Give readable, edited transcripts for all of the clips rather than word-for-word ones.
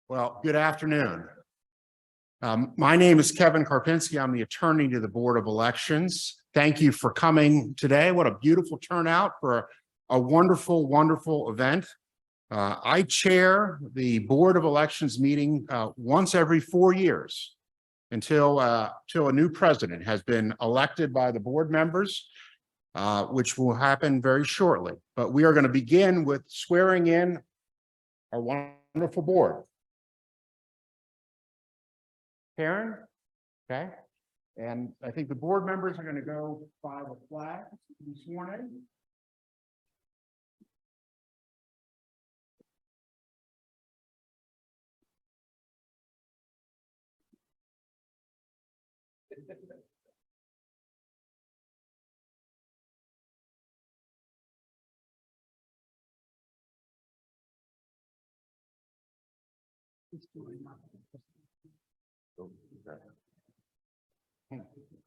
Well, good afternoon. My name is Kevin Karpinski. I'm the attorney to the Board of Elections. Thank you for coming today. What a beautiful turnout for a wonderful, wonderful event. I chair the Board of Elections meeting once every 4 years until a new president has been elected by the board members, which will happen very shortly. But we are going to begin with swearing in our wonderful board. Karen, okay, and I think the board members are going to go by the flag to be sworn in.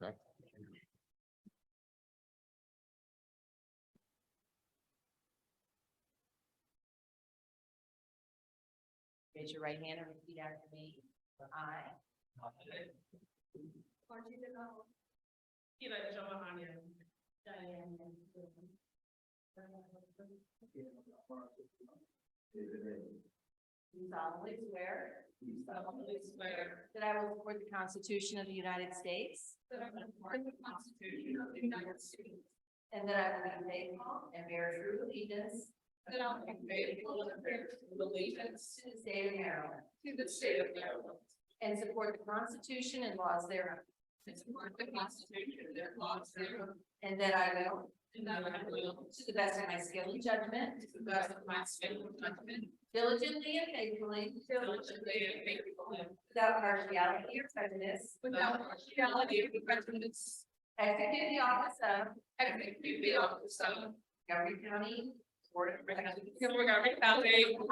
Okay. Raise your right hand and repeat after me. I. Do solemnly swear that I will support the Constitution of the United States. And that I will be faithful and bear true allegiance. And I will be faithful and bear true allegiance to the state of Maryland. And support the Constitution and laws thereof. And that I will. To the best of my skill and judgment. Diligently and faithfully. Without partiality or prejudice. Execute the office of. Montgomery County Board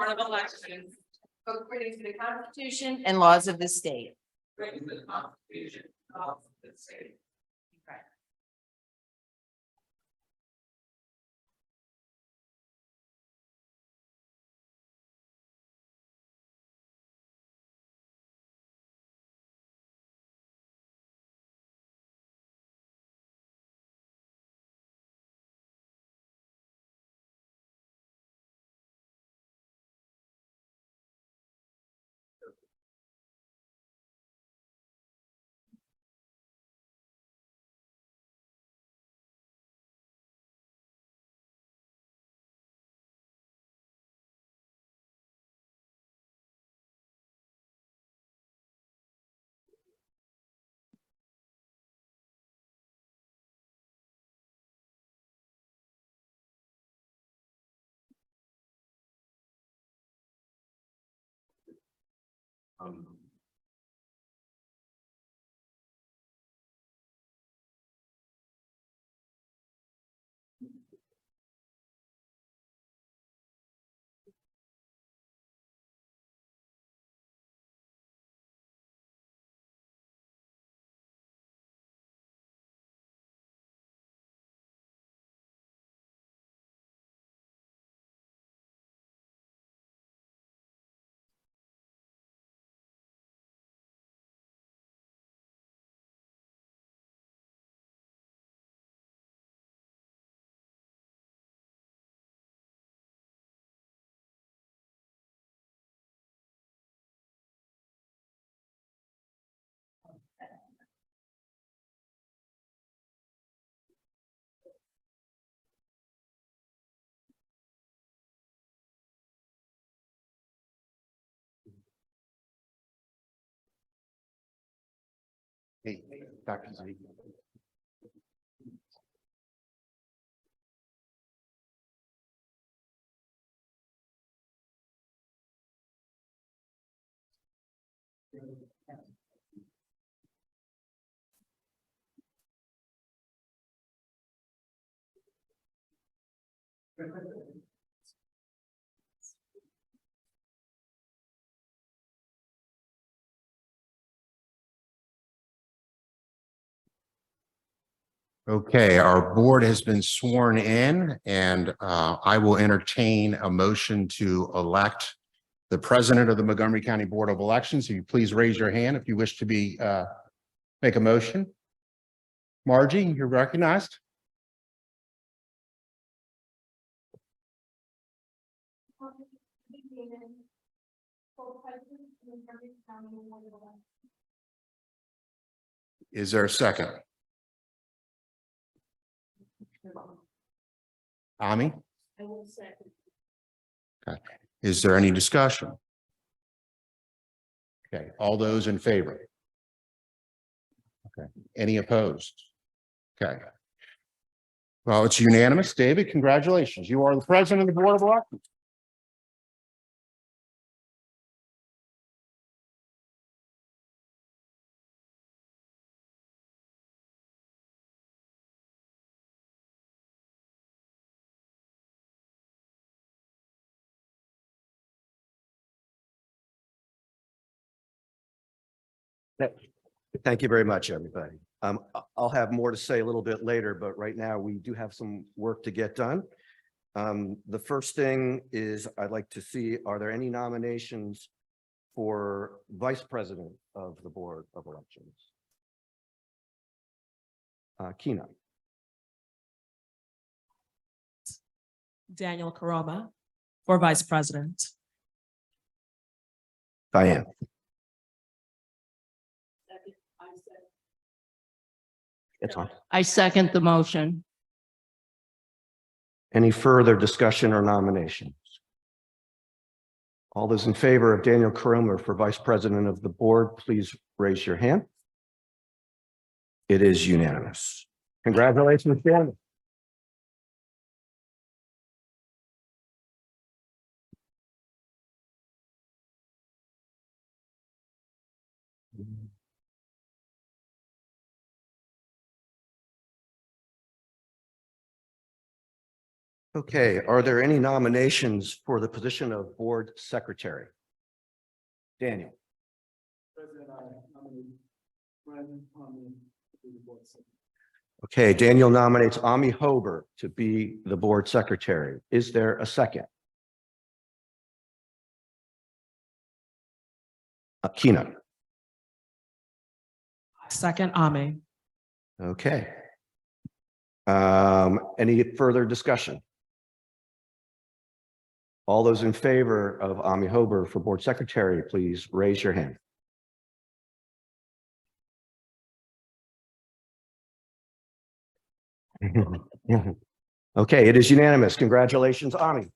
of Elections. According to the Constitution and laws of the state. Right. Hey, Dr. Z. Okay, our board has been sworn in, and I will entertain a motion to elect the president of the Montgomery County Board of Elections. If you please raise your hand if you wish to make a motion. Margie, you're recognized. Is there a second? Ami? I will second. Okay. Is there any discussion? Okay, all those in favor? Okay, any opposed? Okay. Well, it's unanimous. David, congratulations. You are the president of the Board of Elections. Thank you very much, everybody. I'll have more to say a little bit later, but right now we do have some work to get done. The first thing is I'd like to see, are there any nominations for Vice President of the Board of Elections? Kina. Daniel Caroma for Vice President. Diane. It's on. I second the motion. Any further discussion or nominations? All those in favor of Daniel Caroma for Vice President of the Board, please raise your hand. It is unanimous. Congratulations, Daniel. Okay, are there any nominations for the position of Board Secretary? Daniel. Okay, Daniel nominates Ami Hober to be the Board Secretary. Is there a second? Kina. Second, Ame. Okay. Any further discussion? All those in favor of Ami Hober for Board Secretary, please raise your hand. Okay, it is unanimous. Congratulations, Ami.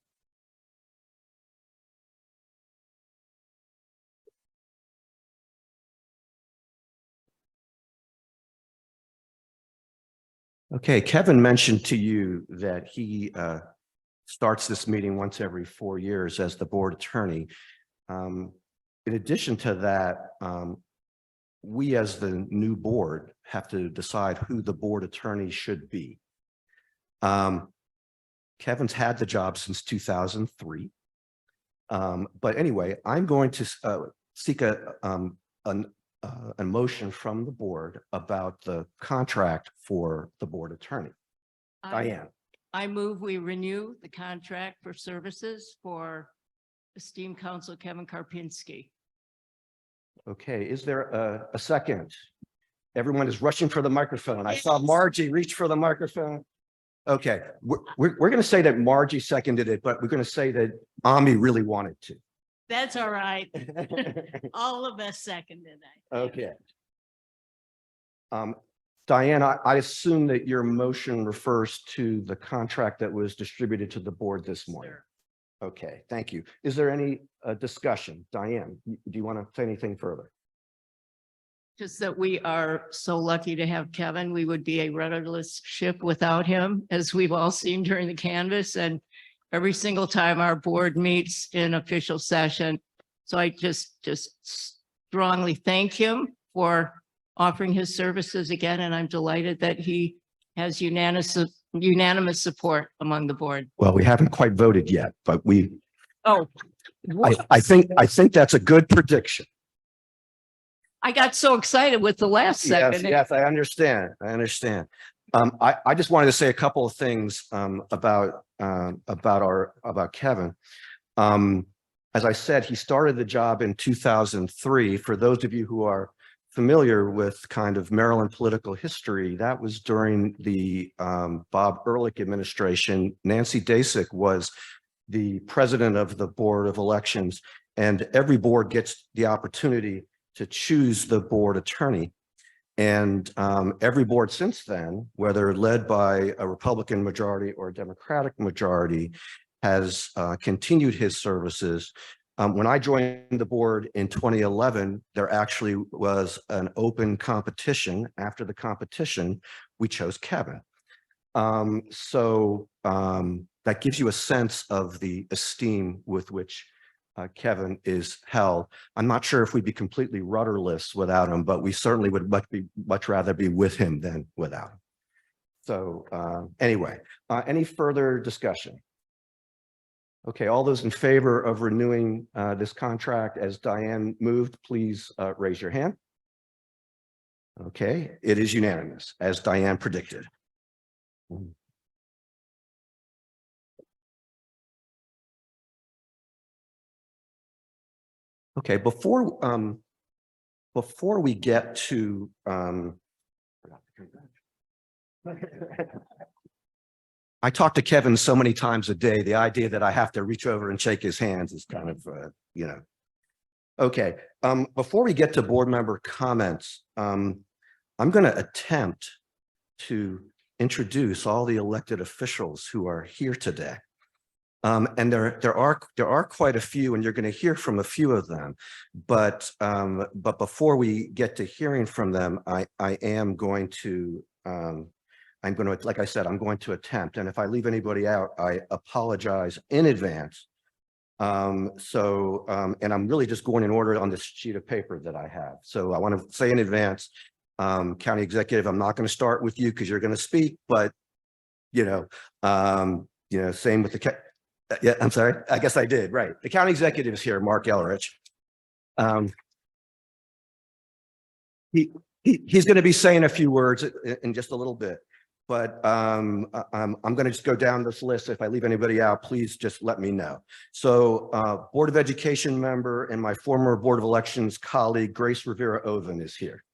Okay, Kevin mentioned to you that he starts this meeting once every 4 years as the board attorney. In addition to that, we as the new board have to decide who the board attorney should be. Kevin's had the job since 2003. But anyway, I'm going to seek a motion from the board about the contract for the board attorney. Diane. I move we renew the contract for services for esteemed counsel Kevin Karpinski. Okay, is there a second? Everyone is rushing for the microphone. I saw Margie reach for the microphone. Okay, we're going to say that Margie seconded it, but we're going to say that Ami really wanted to. That's all right. All of us seconded that. Okay. Diane, I assume that your motion refers to the contract that was distributed to the board this morning. Sure. Okay, thank you. Is there any discussion? Diane, do you want to say anything further? Just that we are so lucky to have Kevin. We would be a rudderless ship without him, as we've all seen during the canvass. And every single time our board meets in official session. So I just strongly thank him for offering his services again. And I'm delighted that he has unanimous support among the board. Well, we haven't quite voted yet, but Oh, I think that's a good prediction. I got so excited with the last second. Yes, I understand. I just wanted to say a couple of things about Kevin. As I said, he started the job in 2003. For those of you who are familiar with kind of Maryland political history, that was during the Bob Ehrlich administration. Nancy Dasik was the president of the Board of Elections, and every board gets the opportunity to choose the board attorney. And every board since then, whether led by a Republican majority or a Democratic majority, has continued his services. When I joined the board in 2011, there actually was an open competition. After the competition, we chose Kevin. That gives you a sense of the esteem with which Kevin is held. I'm not sure if we'd be completely rudderless without him, but we certainly would much rather be with him than without him. So anyway, any further discussion? Okay, all those in favor of renewing this contract as Diane moved, please raise your hand. Okay, it is unanimous, as Diane predicted. Okay, before we get to I talk to Kevin so many times a day, the idea that I have to reach over and shake his hands is kind of, Okay, before we get to board member comments, I'm going to attempt to introduce all the elected officials who are here today. And there are quite a few, and you're going to hear from a few of them. But before we get to hearing from them, I am going to, like I said, I'm going to attempt. And if I leave anybody out, I apologize in advance. And I'm really just going in order on this sheet of paper that I have. So I want to say in advance, County Executive, I'm not going to start with you because you're going to speak, but same with the yeah, I'm sorry. I guess I did. Right. The county executive is here, Mark Elrich. He's going to be saying a few words in just a little bit, but I'm going to just go down this list. If I leave anybody out, please just let me know. So Board of Education member and my former Board of Elections colleague, Grace Rivera Oven, is here.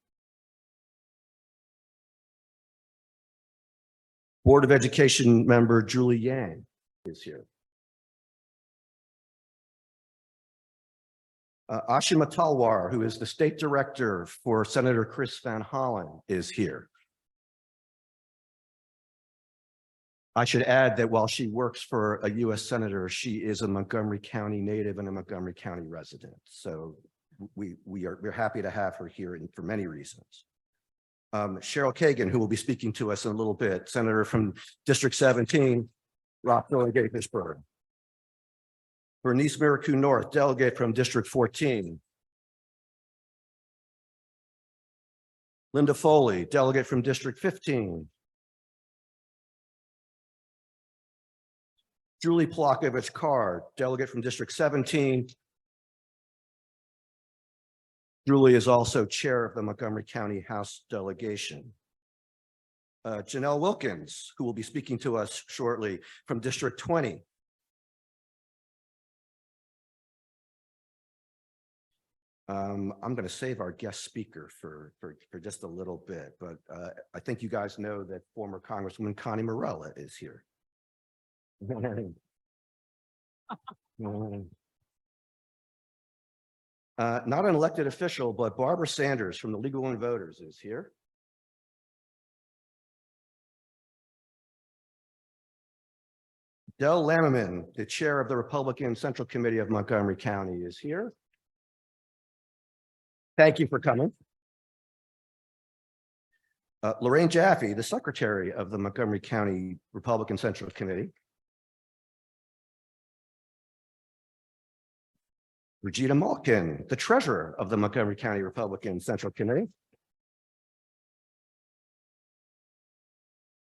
Board of Education member, Julie Yang, is here. Ashima Talwar, who is the state director for Senator Chris Van Hollen, is here. I should add that while she works for a U.S. senator, she is a Montgomery County native and a Montgomery County resident. So we're happy to have her here for many reasons. Cheryl Kagan, who will be speaking to us in a little bit, senator from District 17, Rockville and Gaithersburg. Bernice Miracu North, delegate from District 14. Linda Foley, delegate from District 15. Julie Polakovich Carr, delegate from District 17. Julie is also chair of the Montgomery County House delegation. Janelle Wilkins, who will be speaking to us shortly, from District 20. I'm going to save our guest speaker for just a little bit, but I think you guys know that former Congresswoman Connie Morella is here. Not an elected official, but Barbara Sanders from the League of Women Voters is here. Del Lammerman, the chair of the Republican Central Committee of Montgomery County, is here. Thank you for coming. Lorraine Jaffe, the secretary of the Montgomery County Republican Central Committee. Regina Malkin, the treasurer of the Montgomery County Republican Central Committee.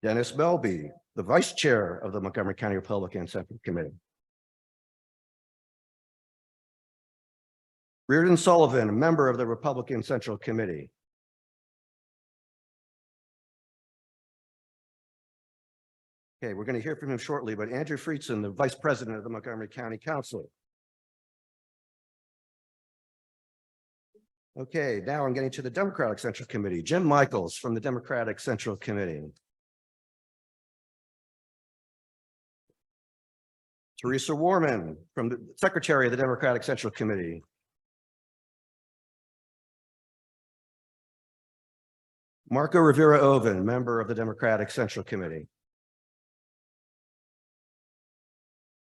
Dennis Melby, the vice chair of the Montgomery County Republican Central Committee. Reardon Sullivan, a member of the Republican Central Committee. Okay, we're going to hear from him shortly, but Andrew Friedson, the vice president of the Montgomery County Council. Okay, now I'm getting to the Democratic Central Committee. Jim Michaels from the Democratic Central Committee. Teresa Warman from the Secretary of the Democratic Central Committee. Marco Rivera Oven, member of the Democratic Central Committee.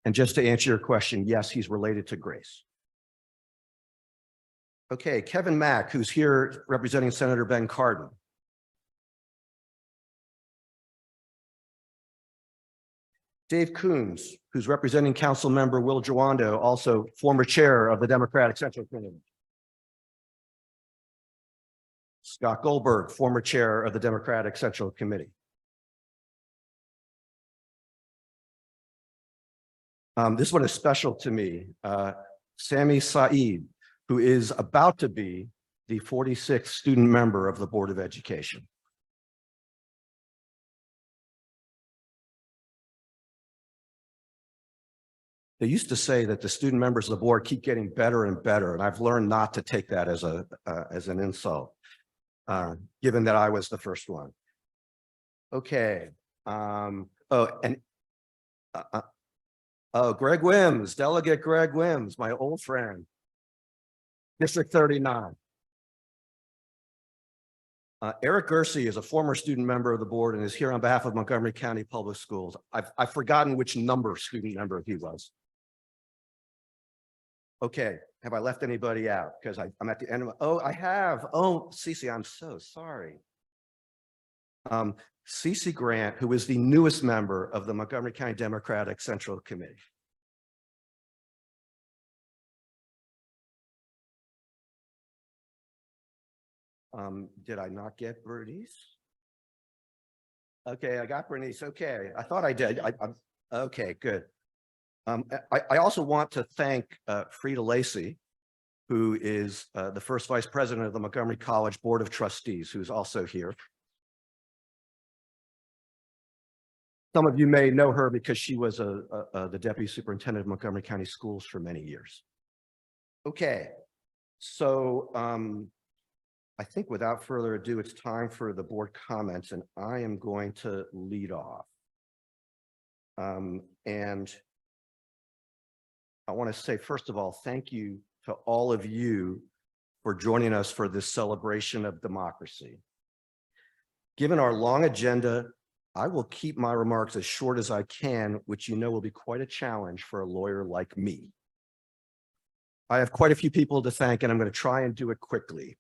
And just to answer your question, yes, he's related to Grace. Okay, Kevin Mack, who's here representing Senator Ben Cardin. Dave Coons, who's representing Council Member Will Jawando, also former chair of the Democratic Central Committee. Scott Goldberg, former chair of the Democratic Central Committee. This one is special to me. Sami Saeed, who is about to be the 46th student member of the Board of Education. They used to say that the student members of the board keep getting better and better, and I've learned not to take that as an insult, given that I was the first one. Okay. Greg Wims, Delegate Greg Wims, my old friend, District 39. Eric Gersey is a former student member of the board and is here on behalf of Montgomery County Public Schools. I've forgotten which number student member he was. Okay, have I left anybody out? Because I'm at the end of, I have. Oh, Cece, I'm so sorry. Cece Grant, who is the newest member of the Montgomery County Democratic Central Committee. Did I not get Bernice? Okay, I got Bernice. Okay, I thought I did. Okay, good. I also want to thank Frida Lacey, who is the first vice president of the Montgomery College Board of Trustees, who's also here. Some of you may know her because she was the deputy superintendent of Montgomery County Schools for many years. Okay, so I think without further ado, it's time for the board comments, and I am going to lead off. And I want to say, first of all, thank you to all of you for joining us for this celebration of democracy. Given our long agenda, I will keep my remarks as short as I can, which you know will be quite a challenge for a lawyer like me. I have quite a few people to thank, and I'm going to try and do it quickly.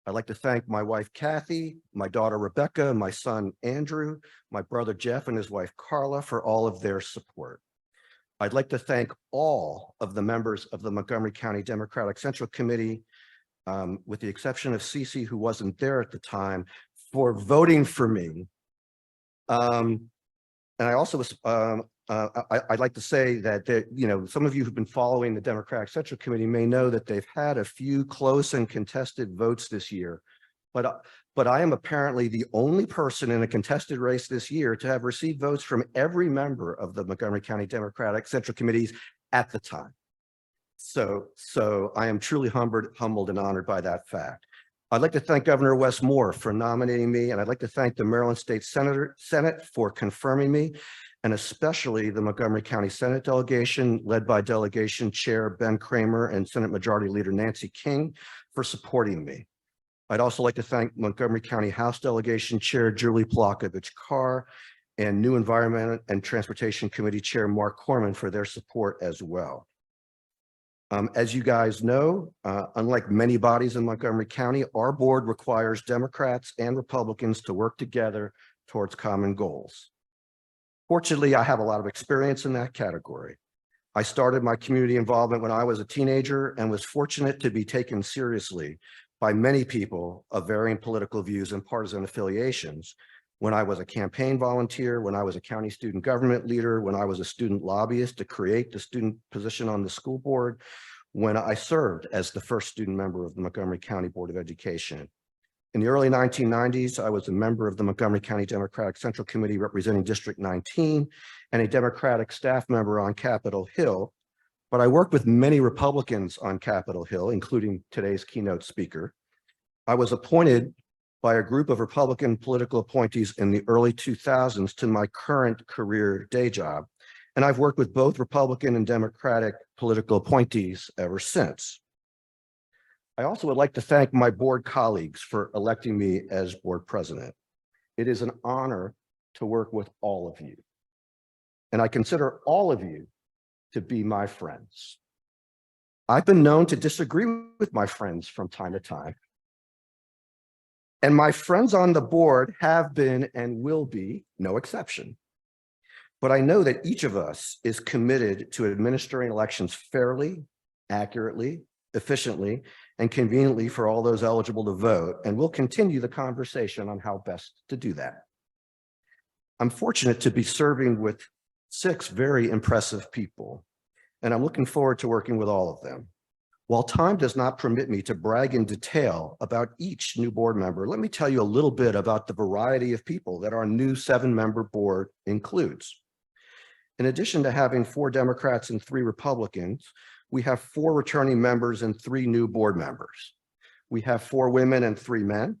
I'd like to thank my wife, Kathy, my daughter, Rebecca, my son, Andrew, my brother, Jeff, and his wife, Carla, for all of their support. I'd like to thank all of the members of the Montgomery County Democratic Central Committee, with the exception of Cece, who wasn't there at the time, for voting for me. And I also was, I'd like to say that, you know, some of you who've been following the Democratic Central Committee may know that they've had a few close and contested votes this year. But I am apparently the only person in a contested race this year to have received votes from every member of the Montgomery County Democratic Central Committees at the time. So I am truly humbled and honored by that fact. I'd like to thank Governor Wes Moore for nominating me, and I'd like to thank the Maryland State Senate for confirming me, and especially the Montgomery County Senate delegation led by Delegation Chair Ben Kramer and Senate Majority Leader Nancy King for supporting me. I'd also like to thank Montgomery County House Delegation Chair Julie Plakovich Carr and New Environment and Transportation Committee Chair Mark Corman for their support as well. As you guys know, unlike many bodies in Montgomery County, our board requires Democrats and Republicans to work together towards common goals. Fortunately, I have a lot of experience in that category. I started my community involvement when I was a teenager and was fortunate to be taken seriously by many people of varying political views and partisan affiliations when I was a campaign volunteer, when I was a county student government leader, when I was a student lobbyist to create the student position on the school board, when I served as the first student member of the Montgomery County Board of Education. In the early 1990s, I was a member of the Montgomery County Democratic Central Committee representing District 19 and a Democratic staff member on Capitol Hill. But I worked with many Republicans on Capitol Hill, including today's keynote speaker. I was appointed by a group of Republican political appointees in the early 2000s to my current career day job, and I've worked with both Republican and Democratic political appointees ever since. I also would like to thank my board colleagues for electing me as board president. It is an honor to work with all of you, and I consider all of you to be my friends. I've been known to disagree with my friends from time to time, and my friends on the board have been and will be no exception. But I know that each of us is committed to administering elections fairly, accurately, efficiently, and conveniently for all those eligible to vote, and we'll continue the conversation on how best to do that. I'm fortunate to be serving with 6 very impressive people, and I'm looking forward to working with all of them. While time does not permit me to brag in detail about each new board member, let me tell you a little bit about the variety of people that our new 7-member board includes. In addition to having 4 Democrats and 3 Republicans, we have 4 returning members and 3 new board members. We have 4 women and 3 men,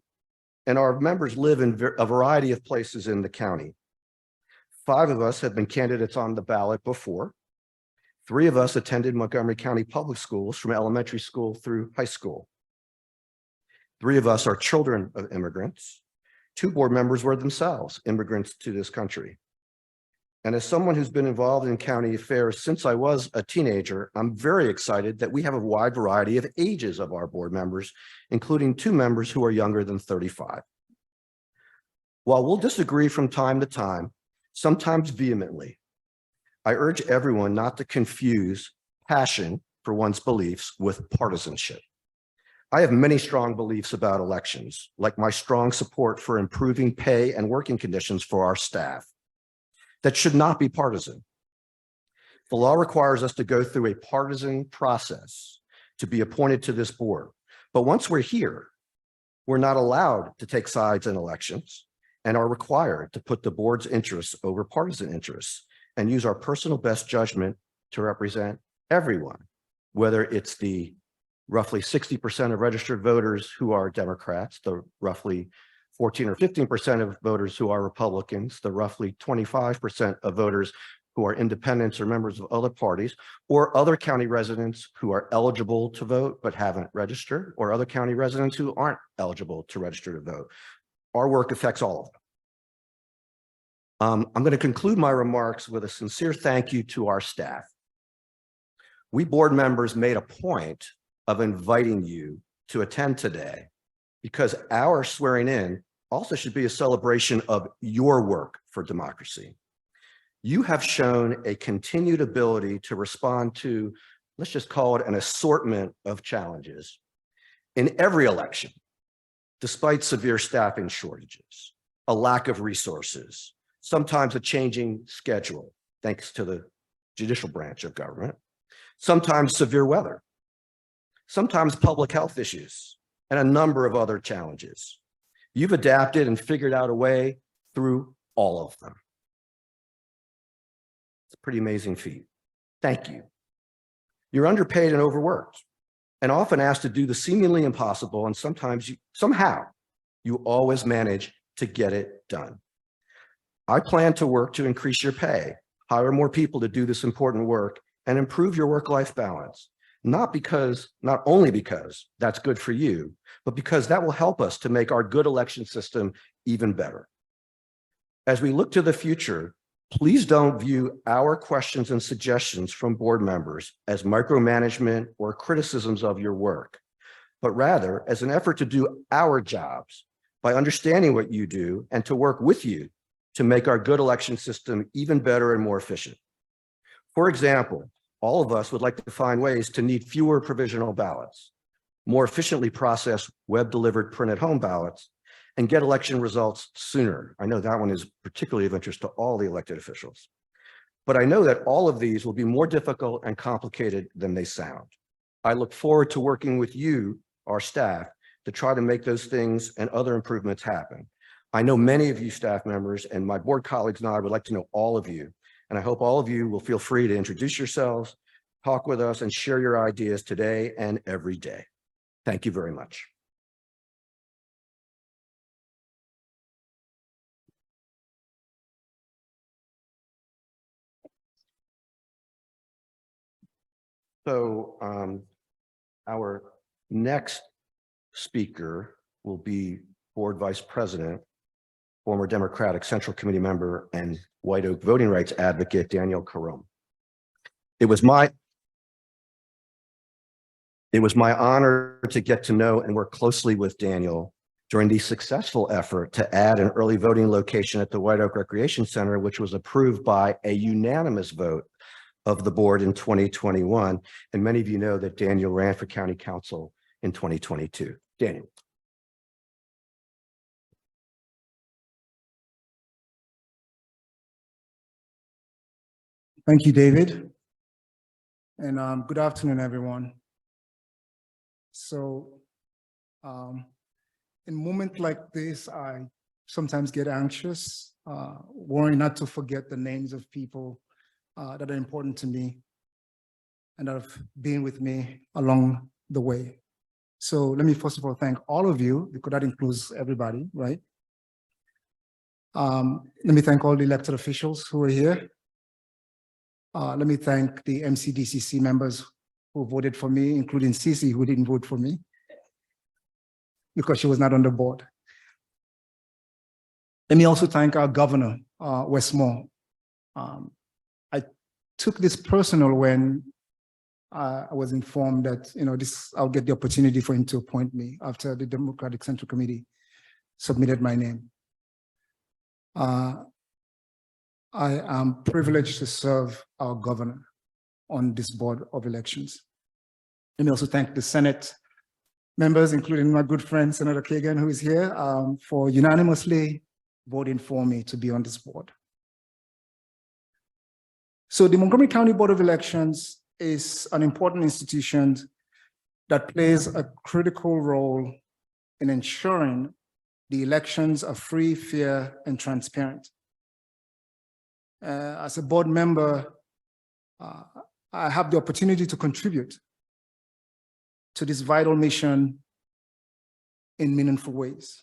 and our members live in a variety of places in the county. 5 of us have been candidates on the ballot before. 3 of us attended Montgomery County Public Schools from elementary school through high school. 3 of us are children of immigrants. 2 board members were themselves immigrants to this country. And as someone who's been involved in county affairs since I was a teenager, I'm very excited that we have a wide variety of ages of our board members, including 2 members who are younger than 35. While we'll disagree from time to time, sometimes vehemently, I urge everyone not to confuse passion for one's beliefs with partisanship. I have many strong beliefs about elections, like my strong support for improving pay and working conditions for our staff. That should not be partisan. The law requires us to go through a partisan process to be appointed to this board. But once we're here, we're not allowed to take sides in elections and are required to put the board's interests over partisan interests and use our personal best judgment to represent everyone, whether it's the roughly 60% of registered voters who are Democrats, the roughly 14 or 15% of voters who are Republicans, the roughly 25% of voters who are independents or members of other parties, or other county residents who are eligible to vote but haven't registered, or other county residents who aren't eligible to register to vote. Our work affects all of them. I'm going to conclude my remarks with a sincere thank you to our staff. We board members made a point of inviting you to attend today because our swearing in also should be a celebration of your work for democracy. You have shown a continued ability to respond to, let's just call it an assortment of challenges in every election, despite severe staffing shortages, a lack of resources, sometimes a changing schedule, thanks to the judicial branch of government, sometimes severe weather, sometimes public health issues, and a number of other challenges. You've adapted and figured out a way through all of them. It's a pretty amazing feat. Thank you. You're underpaid and overworked, and often asked to do the seemingly impossible, and sometimes somehow you always manage to get it done. I plan to work to increase your pay, hire more people to do this important work, and improve your work-life balance. Not only because that's good for you, but because that will help us to make our good election system even better. As we look to the future, please don't view our questions and suggestions from board members as micromanagement or criticisms of your work, but rather as an effort to do our jobs by understanding what you do and to work with you to make our good election system even better and more efficient. For example, all of us would like to find ways to need fewer provisional ballots, more efficiently process web-delivered print-at-home ballots, and get election results sooner. I know that one is particularly of interest to all the elected officials. But I know that all of these will be more difficult and complicated than they sound. I look forward to working with you, our staff, to try to make those things and other improvements happen. I know many of you staff members and my board colleagues and I would like to know all of you. And I hope all of you will feel free to introduce yourselves, talk with us, and share your ideas today and every day. Thank you very much. So our next speaker will be Board Vice President, former Democratic Central Committee member and White Oak voting rights advocate, Daniel Karam. It was my honor to get to know and work closely with Daniel during the successful effort to add an early voting location at the White Oak Recreation Center, which was approved by a unanimous vote of the board in 2021. And many of you know that Daniel ran for county council in 2022. Daniel. Thank you, David. And good afternoon, everyone. So in moments like this, I sometimes get anxious, worrying not to forget the names of people that are important to me and that have been with me along the way. So let me first of all thank all of you, because that includes everybody, right? Let me thank all the elected officials who are here. Let me thank the MCDCC members who voted for me, including Cece, who didn't vote for me because she was not on the board. Let me also thank our governor, Westmore. I took this personal when I was informed that, I'll get the opportunity for him to appoint me after the Democratic Central Committee submitted my name. I am privileged to serve our governor on this board of elections. Let me also thank the Senate members, including my good friend, Senator Kagan, who is here, for unanimously voting for me to be on this board. So the Montgomery County Board of Elections is an important institution that plays a critical role in ensuring the elections are free, fair, and transparent. As a board member, I have the opportunity to contribute to this vital mission in meaningful ways.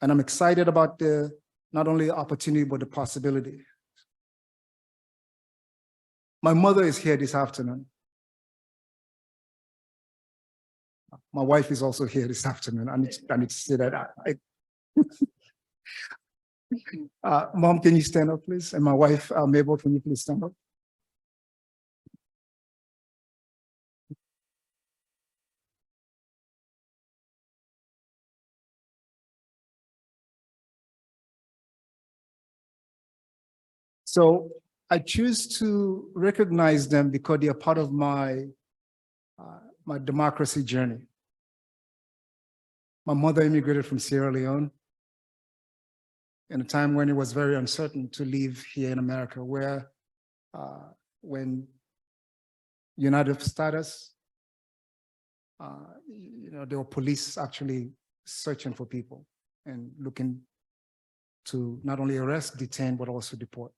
And I'm excited about not only the opportunity, but the possibility. My mother is here this afternoon. My wife is also here this afternoon. I need to say that. Mom, can you stand up, please? And my wife, Mabel, can you please stand up? So I choose to recognize them because they are part of my democracy journey. My mother immigrated from Sierra Leone in a time when it was very uncertain to live here in America, where when United status, there were police actually searching for people and looking to not only arrest, detain, but also deport.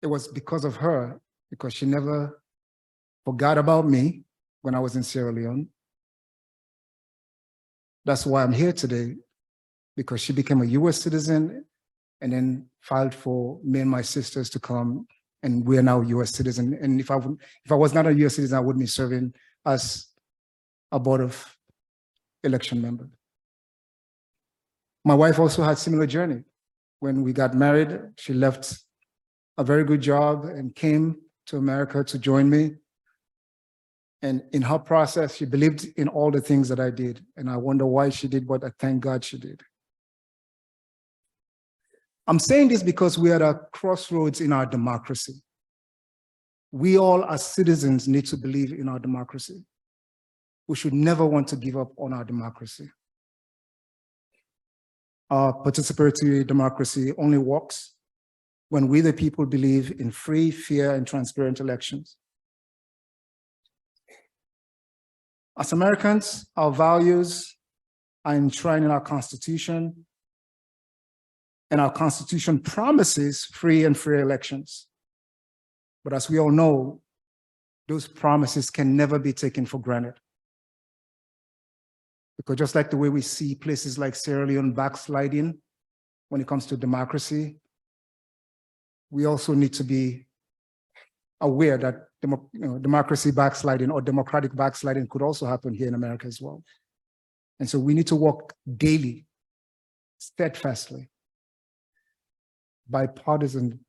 It was because of her, because she never forgot about me when I was in Sierra Leone. That's why I'm here today, because she became a US citizen and then filed for me and my sisters to come, and we are now US citizens. And if I was not a US citizen, I wouldn't be serving as a board of election member. My wife also had a similar journey. When we got married, she left a very good job and came to America to join me. And in her process, she believed in all the things that I did. And I wonder why she did, but I thank God she did. I'm saying this because we are at a crossroads in our democracy. We all as citizens need to believe in our democracy. We should never want to give up on our democracy. Our participatory democracy only works when we, the people, believe in free, fair, and transparent elections. As Americans, our values are enshrined in our Constitution, and our Constitution promises free and fair elections. But as we all know, those promises can never be taken for granted. Because just like the way we see places like Sierra Leone backsliding when it comes to democracy, we also need to be aware that democracy backsliding or democratic backsliding could also happen here in America as well. And so we need to work daily, steadfastly, bipartisan,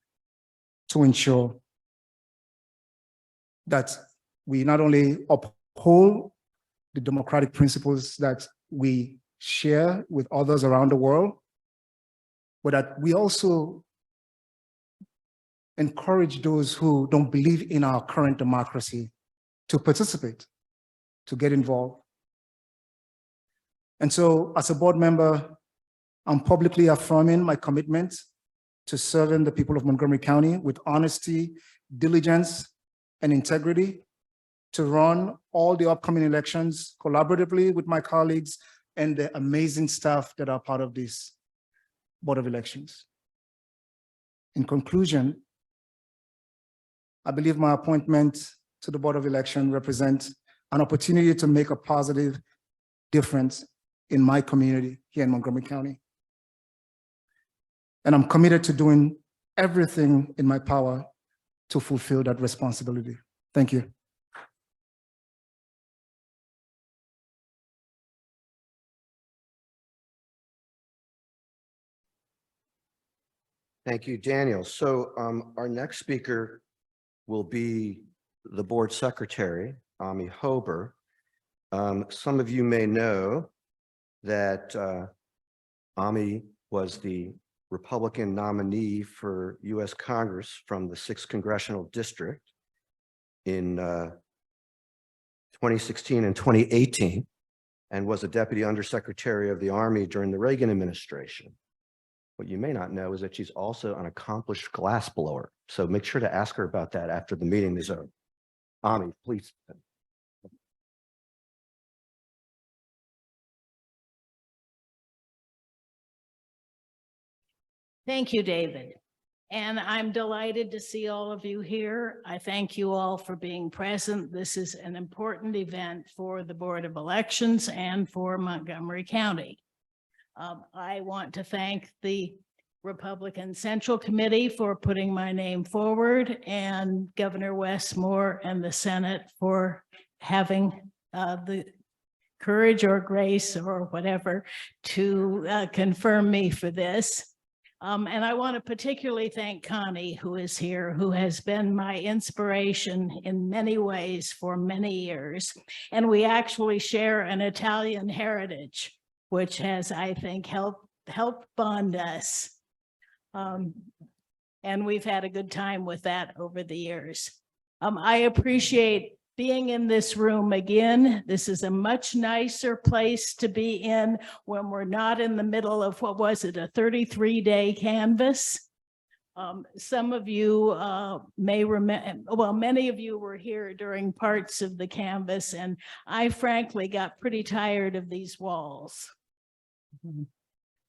to ensure that we not only uphold the democratic principles that we share with others around the world, but that we also encourage those who don't believe in our current democracy to participate, to get involved. And so as a board member, I'm publicly affirming my commitment to serving the people of Montgomery County with honesty, diligence, and integrity, to run all the upcoming elections collaboratively with my colleagues and the amazing staff that are part of this Board of Elections. In conclusion, I believe my appointment to the Board of Election represents an opportunity to make a positive difference in my community here in Montgomery County. And I'm committed to doing everything in my power to fulfill that responsibility. Thank you. Thank you, Daniel. So our next speaker will be the board secretary, Ami Hober. Some of you may know that Ami was the Republican nominee for U.S. Congress from the 6th Congressional District in 2016 and 2018, and was a Deputy Undersecretary of the Army during the Reagan administration. What you may not know is that she's also an accomplished glassblower. So make sure to ask her about that after the meeting is over. Ami, please. Thank you, David. And I'm delighted to see all of you here. I thank you all for being present. This is an important event for the Board of Elections and for Montgomery County. I want to thank the Republican Central Committee for putting my name forward, and Governor Westmore and the Senate for having the courage or grace or whatever to confirm me for this. And I want to particularly thank Connie, who is here, who has been my inspiration in many ways for many years. And we actually share an Italian heritage, which has, I think, helped bond us. And we've had a good time with that over the years. I appreciate being in this room again. This is a much nicer place to be in when we're not in the middle of, what was it, a 33-day canvass. Some of you may remember, well, many of you were here during parts of the canvass, and I frankly got pretty tired of these walls.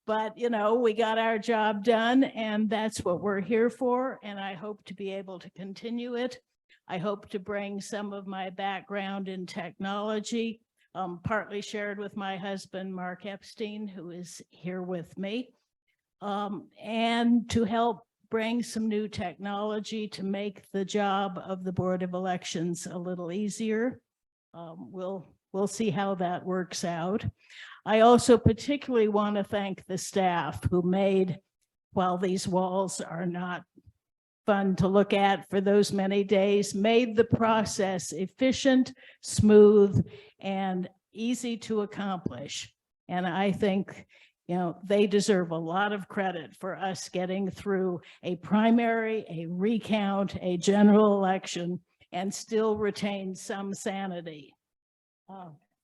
But, you know, we got our job done, and that's what we're here for, and I hope to be able to continue it. I hope to bring some of my background in technology, partly shared with my husband, Mark Epstein, who is here with me, and to help bring some new technology to make the job of the Board of Elections a little easier. We'll see how that works out. I also particularly want to thank the staff who made, while these walls are not fun to look at for those many days, made the process efficient, smooth, and easy to accomplish. And I think, you know, they deserve a lot of credit for us getting through a primary, a recount, a general election, and still retain some sanity.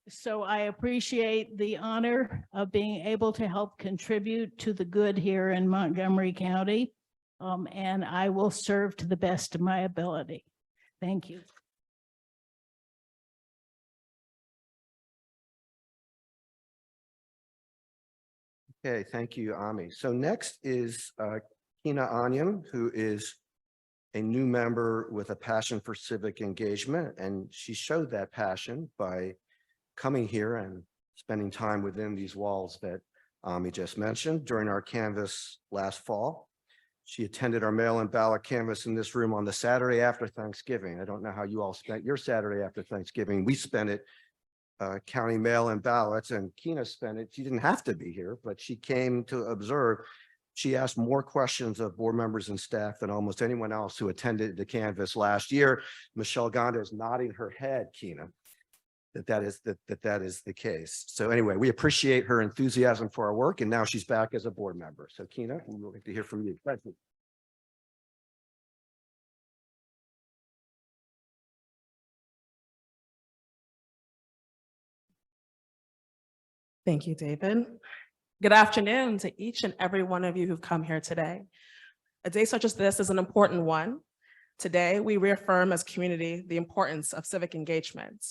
So I appreciate the honor of being able to help contribute to the good here in Montgomery County. And I will serve to the best of my ability. Thank you. Okay, thank you, Ami. So next is Kina Anyam, who is a new member with a passion for civic engagement, and she showed that passion by coming here and spending time within these walls that Ami just mentioned during our canvass last fall. She attended our mail-in ballot canvass in this room on the Saturday after Thanksgiving. I don't know how you all spent your Saturday after Thanksgiving. We spent it counting mail-in ballots, and Keena spent it. She didn't have to be here, but she came to observe. She asked more questions of board members and staff than almost anyone else who attended the canvass last year. Michelle Gonda is nodding her head, Keena, that is the case. So anyway, we appreciate her enthusiasm for our work, and now she's back as a board member. So Keena, we would like to hear from you. Thank you. Thank you, David. Good afternoon to each and every one of you who've come here today. A day such as this is an important one. Today, we reaffirm as a community the importance of civic engagement.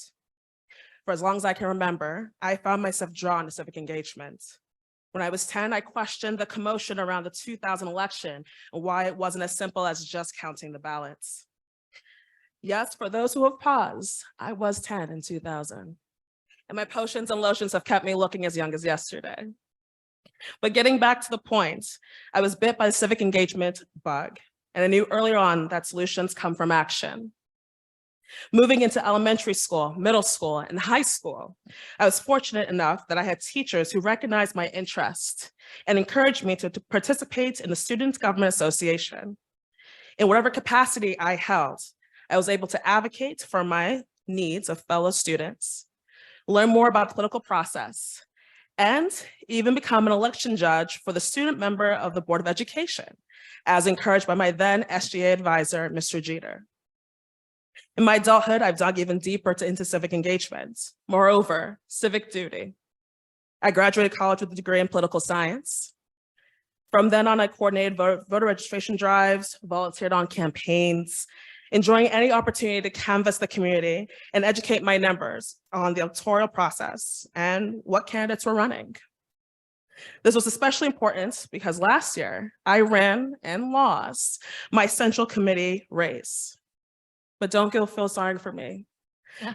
For as long as I can remember, I found myself drawn to civic engagement. When I was 10, I questioned the commotion around the 2000 election and why it wasn't as simple as just counting the ballots. Yes, for those who have paused, I was 10 in 2000. And my potions and lotions have kept me looking as young as yesterday. But getting back to the point, I was bit by the civic engagement bug, and I knew earlier on that solutions come from action. Moving into elementary school, middle school, and high school, I was fortunate enough that I had teachers who recognized my interest and encouraged me to participate in the Student Government Association. In whatever capacity I held, I was able to advocate for my needs of fellow students, learn more about the political process, and even become an election judge for the student member of the Board of Education, as encouraged by my then SGA advisor, Mr. Jeter. In my adulthood, I've dug even deeper into civic engagement. Moreover, civic duty. I graduated college with a degree in political science. From then on, I coordinated voter registration drives, volunteered on campaigns, enjoying any opportunity to canvass the community and educate my members on the electoral process and what candidates were running. This was especially important because last year I ran and lost my central committee race. But don't feel sorry for me,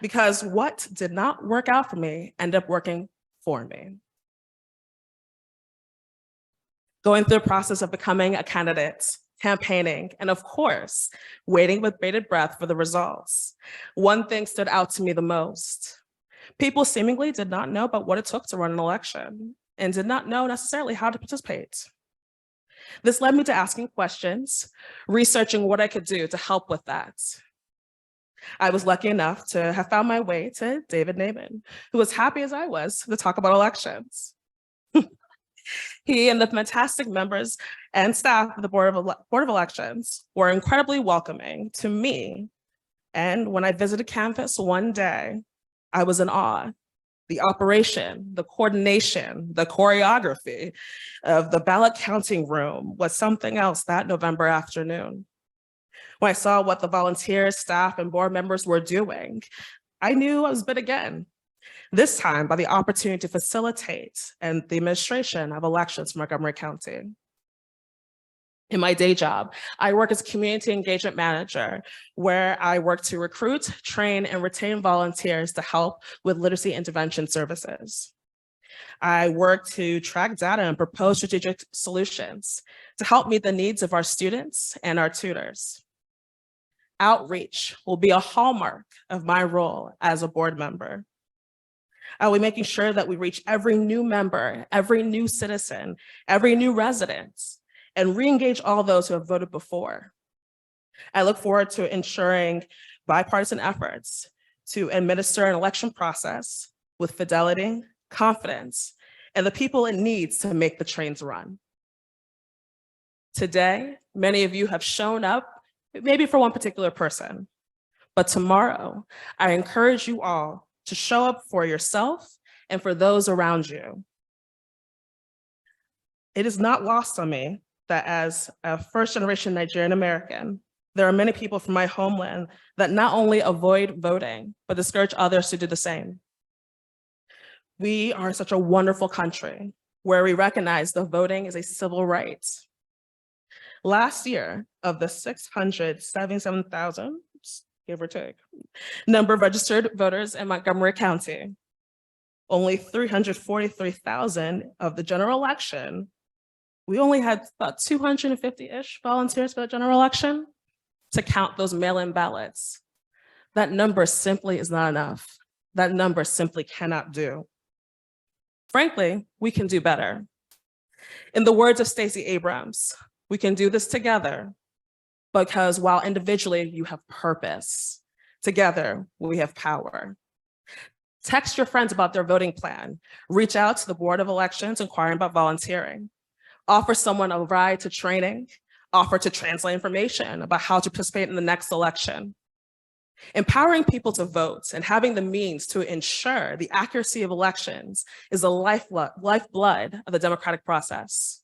because what did not work out for me ended up working for me. Going through the process of becoming a candidate, campaigning, and of course, waiting with bated breath for the results, one thing stood out to me the most. People seemingly did not know about what it took to run an election and did not know necessarily how to participate. This led me to asking questions, researching what I could do to help with that. I was lucky enough to have found my way to David Naiman, who was happy as I was to talk about elections. He and the fantastic members and staff of the Board of Elections were incredibly welcoming to me. And when I visited campus one day, I was in awe. The operation, the coordination, the choreography of the ballot counting room was something else that November afternoon. When I saw what the volunteers, staff, and board members were doing, I knew I was bit again. This time by the opportunity to facilitate and the administration of elections for Montgomery County. In my day job, I work as a community engagement manager, where I work to recruit, train, and retain volunteers to help with literacy intervention services. I work to track data and propose strategic solutions to help meet the needs of our students and our tutors. Outreach will be a hallmark of my role as a board member. I'll be making sure that we reach every new member, every new citizen, every new resident, and re-engage all those who have voted before. I look forward to ensuring bipartisan efforts to administer an election process with fidelity, confidence, and the people it needs to make the trains run. Today, many of you have shown up, maybe for one particular person, but tomorrow, I encourage you all to show up for yourself and for those around you. It is not lost on me that as a first-generation Nigerian American, there are many people from my homeland that not only avoid voting, but discourage others to do the same. We are such a wonderful country where we recognize that voting is a civil right. Last year, of the 677,000, give or take, number of registered voters in Montgomery County, only 343,000 of the general election we only had about 250-ish volunteers for the general election to count those mail-in ballots. That number simply is not enough. That number simply cannot do. Frankly, we can do better. In the words of Stacey Abrams, we can do this together because while individually you have purpose, together we have power. Text your friends about their voting plan. Reach out to the Board of Elections inquiring about volunteering. Offer someone a ride to training. Offer to translate information about how to participate in the next election. Empowering people to vote and having the means to ensure the accuracy of elections is the lifeblood of the democratic process.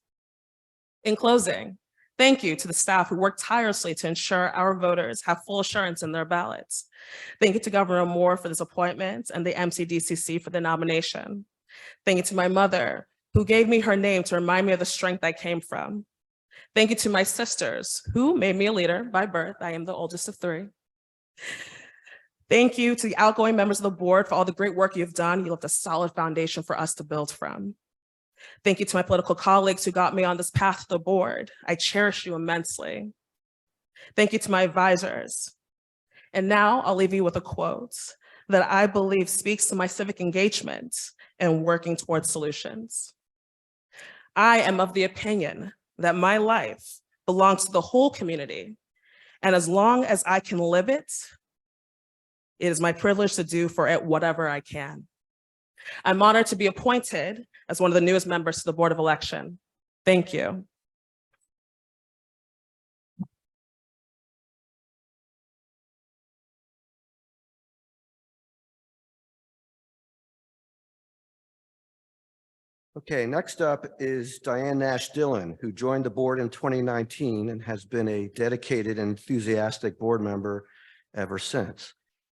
In closing, thank you to the staff who worked tirelessly to ensure our voters have full assurance in their ballots. Thank you to Governor Moore for this appointment and the MCDCC for the nomination. Thank you to my mother, who gave me her name to remind me of the strength I came from. Thank you to my sisters, who made me a leader by birth. I am the oldest of 3. Thank you to the outgoing members of the board for all the great work you've done. You left a solid foundation for us to build from. Thank you to my political colleagues who got me on this path to the board. I cherish you immensely. Thank you to my advisors. And now I'll leave you with a quote that I believe speaks to my civic engagement and working towards solutions. I am of the opinion that my life belongs to the whole community, and as long as I can live it, it is my privilege to do for it whatever I can. I'm honored to be appointed as one of the newest members to the Board of Election. Thank you. Okay, next up is Diane Nash Dillon, who joined the board in 2019 and has been a dedicated and enthusiastic board member ever since.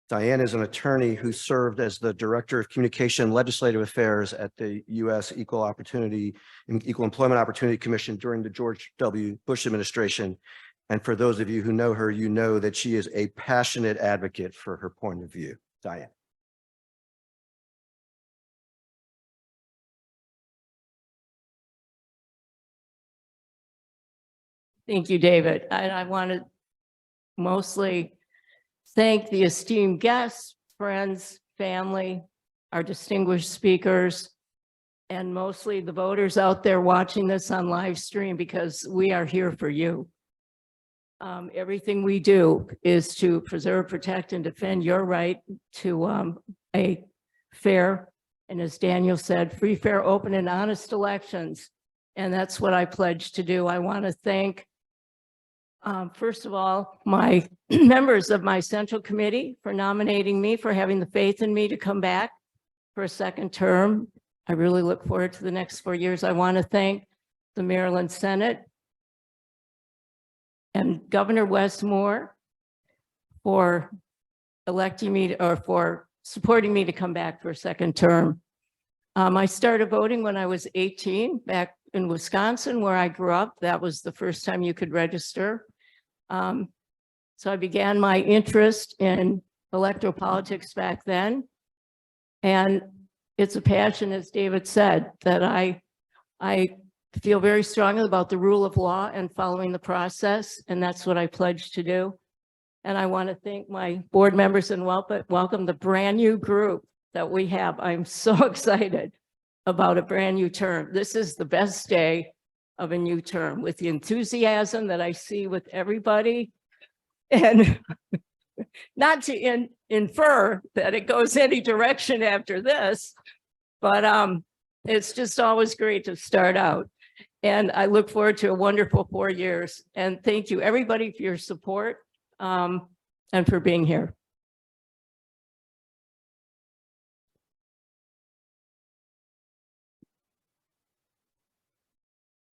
Diane is an attorney who served as the Director of Communication and Legislative Affairs at the U.S. Equal Employment Opportunity Commission during the George W. Bush administration. And for those of you who know her, you know that she is a passionate advocate for her point of view. Diane. Thank you, David. And I want to mostly thank the esteemed guests, friends, family, our distinguished speakers, and mostly the voters out there watching this on live stream, because we are here for you. Everything we do is to preserve, protect, and defend your right to a fair, and as Daniel said, free, fair, open, and honest elections. And that's what I pledge to do. I want to thank, first of all, my members of my Central Committee for nominating me, for having the faith in me to come back for a second term. I really look forward to the next 4 years. I want to thank the Maryland Senate and Governor Westmore for electing me or for supporting me to come back for a second term. I started voting when I was 18 back in Wisconsin, where I grew up. That was the first time you could register. So I began my interest in electoral politics back then. And it's a passion, as David said, that I feel very strongly about the rule of law and following the process. And that's what I pledge to do. And I want to thank my board members and welcome the brand new group that we have. I'm so excited about a brand new term. This is the best day of a new term, with the enthusiasm that I see with everybody. And not to infer that it goes any direction after this, but it's just always great to start out. And I look forward to a wonderful 4 years. And thank you, everybody, for your support and for being here.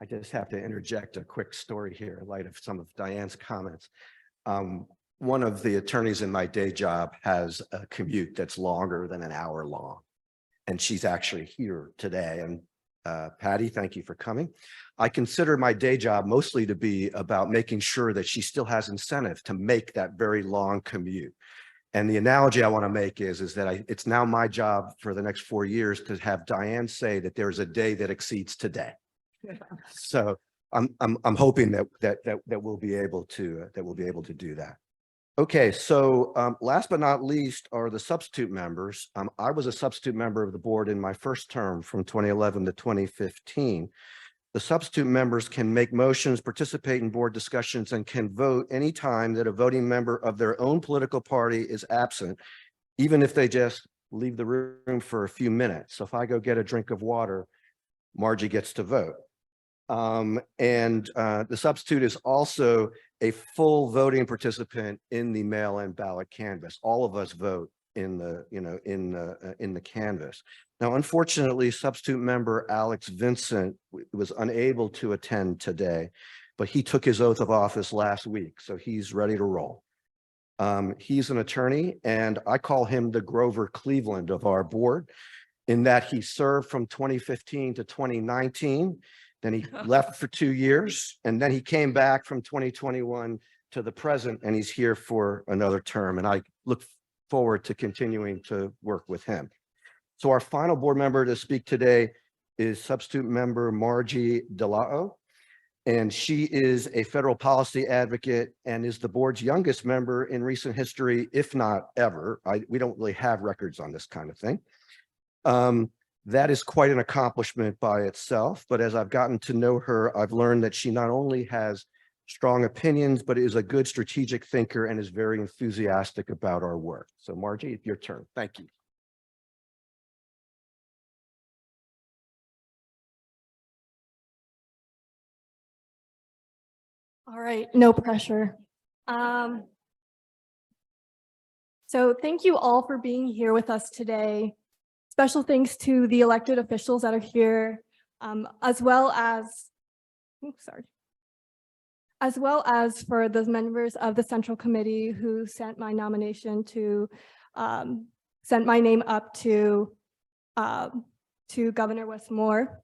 I just have to interject a quick story here in light of some of Diane's comments. One of the attorneys in my day job has a commute that's longer than an hour long, and she's actually here today. And Patty, thank you for coming. I consider my day job mostly to be about making sure that she still has incentive to make that very long commute. And the analogy I want to make is that it's now my job for the next 4 years to have Diane say that there's a day that exceeds today. So I'm hoping that we'll be able to do that. Okay, so last but not least are the substitute members. I was a substitute member of the board in my first term from 2011 to 2015. The substitute members can make motions, participate in board discussions, and can vote anytime that a voting member of their own political party is absent, even if they just leave the room for a few minutes. So if I go get a drink of water, Margie gets to vote. The substitute is also a full voting participant in the mail-in ballot canvass. All of us vote in the canvass. Now, unfortunately, substitute member Alex Vincent was unable to attend today, but he took his oath of office last week, so he's ready to roll. He's an attorney, and I call him the Grover Cleveland of our board, in that he served from 2015 to 2019. Then he left for 2 years, and then he came back from 2021 to the present, and he's here for another term. And I look forward to continuing to work with him. So our final board member to speak today is substitute member Margie Delao. And she is a federal policy advocate and is the board's youngest member in recent history, if not ever. We don't really have records on this kind of thing. That is quite an accomplishment by itself, but as I've gotten to know her, I've learned that she not only has strong opinions, but is a good strategic thinker and is very enthusiastic about our work. So Margie, your turn. Thank you. All right, no pressure. So thank you all for being here with us today. Special thanks to the elected officials that are here, as well as for the members of the Central Committee who sent my nomination to, sent my name up to Governor Westmore.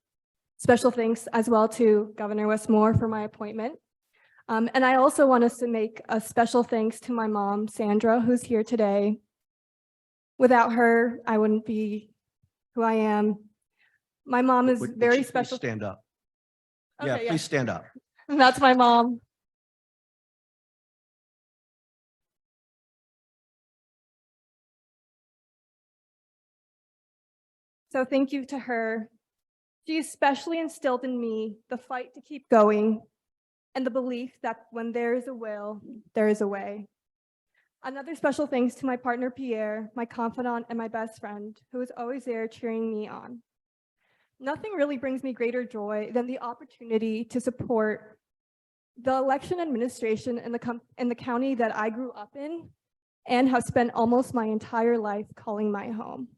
Special thanks as well to Governor Westmore for my appointment. And I also want us to make a special thanks to my mom, Sandra, who's here today. Without her, I wouldn't be who I am. My mom is very special. Please stand up. Okay, Please stand up. That's my mom. So thank you to her. She especially instilled in me the fight to keep going and the belief that when there is a will, there is a way. Another special thanks to my partner, Pierre, my confidant and my best friend, who is always there cheering me on. Nothing really brings me greater joy than the opportunity to support the election administration in the county that I grew up in and have spent almost my entire life calling my home.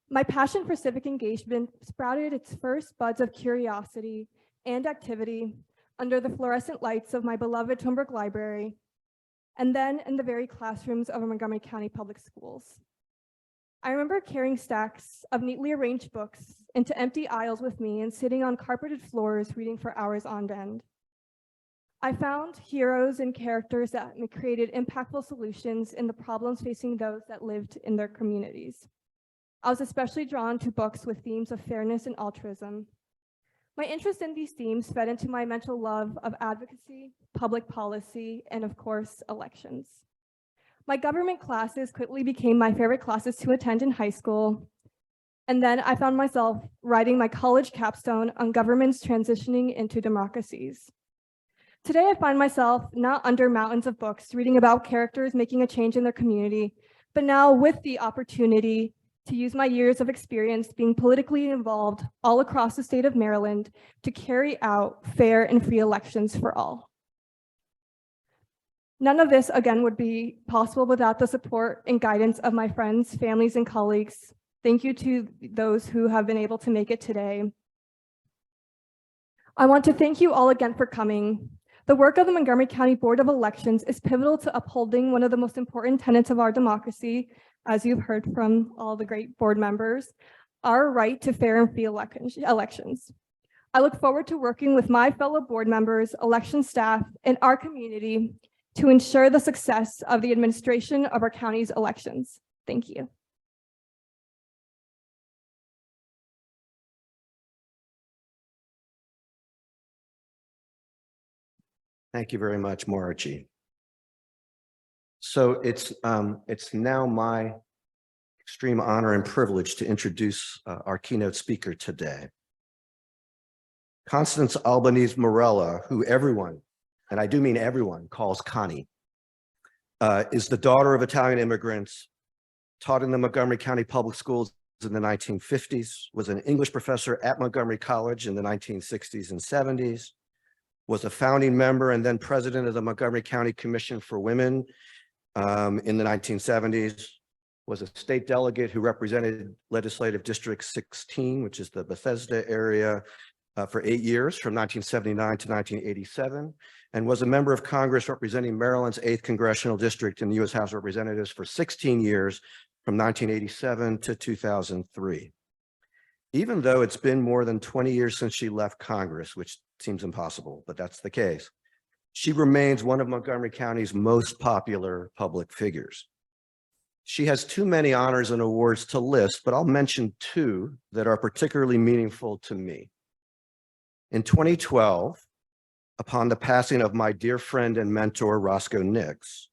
My passion for civic engagement sprouted its first buds of curiosity and activity under the fluorescent lights of my beloved Tombrook Library, and then in the very classrooms of Montgomery County Public Schools. I remember carrying stacks of neatly arranged books into empty aisles with me and sitting on carpeted floors reading for hours on end. I found heroes and characters that created impactful solutions in the problems facing those that lived in their communities. I was especially drawn to books with themes of fairness and altruism. My interest in these themes fed into my mental love of advocacy, public policy, and of course, elections. My government classes quickly became my favorite classes to attend in high school. And then I found myself writing my college capstone on governments transitioning into democracies. Today, I find myself not under mountains of books reading about characters making a change in their community, but now with the opportunity to use my years of experience being politically involved all across the state of Maryland to carry out fair and free elections for all. None of this, again, would be possible without the support and guidance of my friends, families, and colleagues. Thank you to those who have been able to make it today. I want to thank you all again for coming. The work of the Montgomery County Board of Elections is pivotal to upholding one of the most important tenets of our democracy, as you've heard from all the great board members, our right to fair and free elections. I look forward to working with my fellow board members, election staff, and our community to ensure the success of the administration of our county's elections. Thank you. Thank you very much, Morachi. So it's now my extreme honor and privilege to introduce our keynote speaker today. Constance Albanese Morella, who everyone, and I do mean everyone, calls Connie, is the daughter of Italian immigrants, taught in the Montgomery County Public Schools in the 1950s, was an English professor at Montgomery College in the 1960s and 70s, was a founding member and then president of the Montgomery County Commission for Women in the 1970s, was a state delegate who represented Legislative District 16, which is the Bethesda area, for 8 years, from 1979 to 1987, and was a member of Congress representing Maryland's 8th Congressional District in the U.S. House of Representatives for 16 years, from 1987 to 2003. Even though it's been more than 20 years since she left Congress, which seems impossible, but that's the case, she remains one of Montgomery County's most popular public figures. She has too many honors and awards to list, but I'll mention two that are particularly meaningful to me. In 2012, upon the passing of my dear friend and mentor, Roscoe Nix,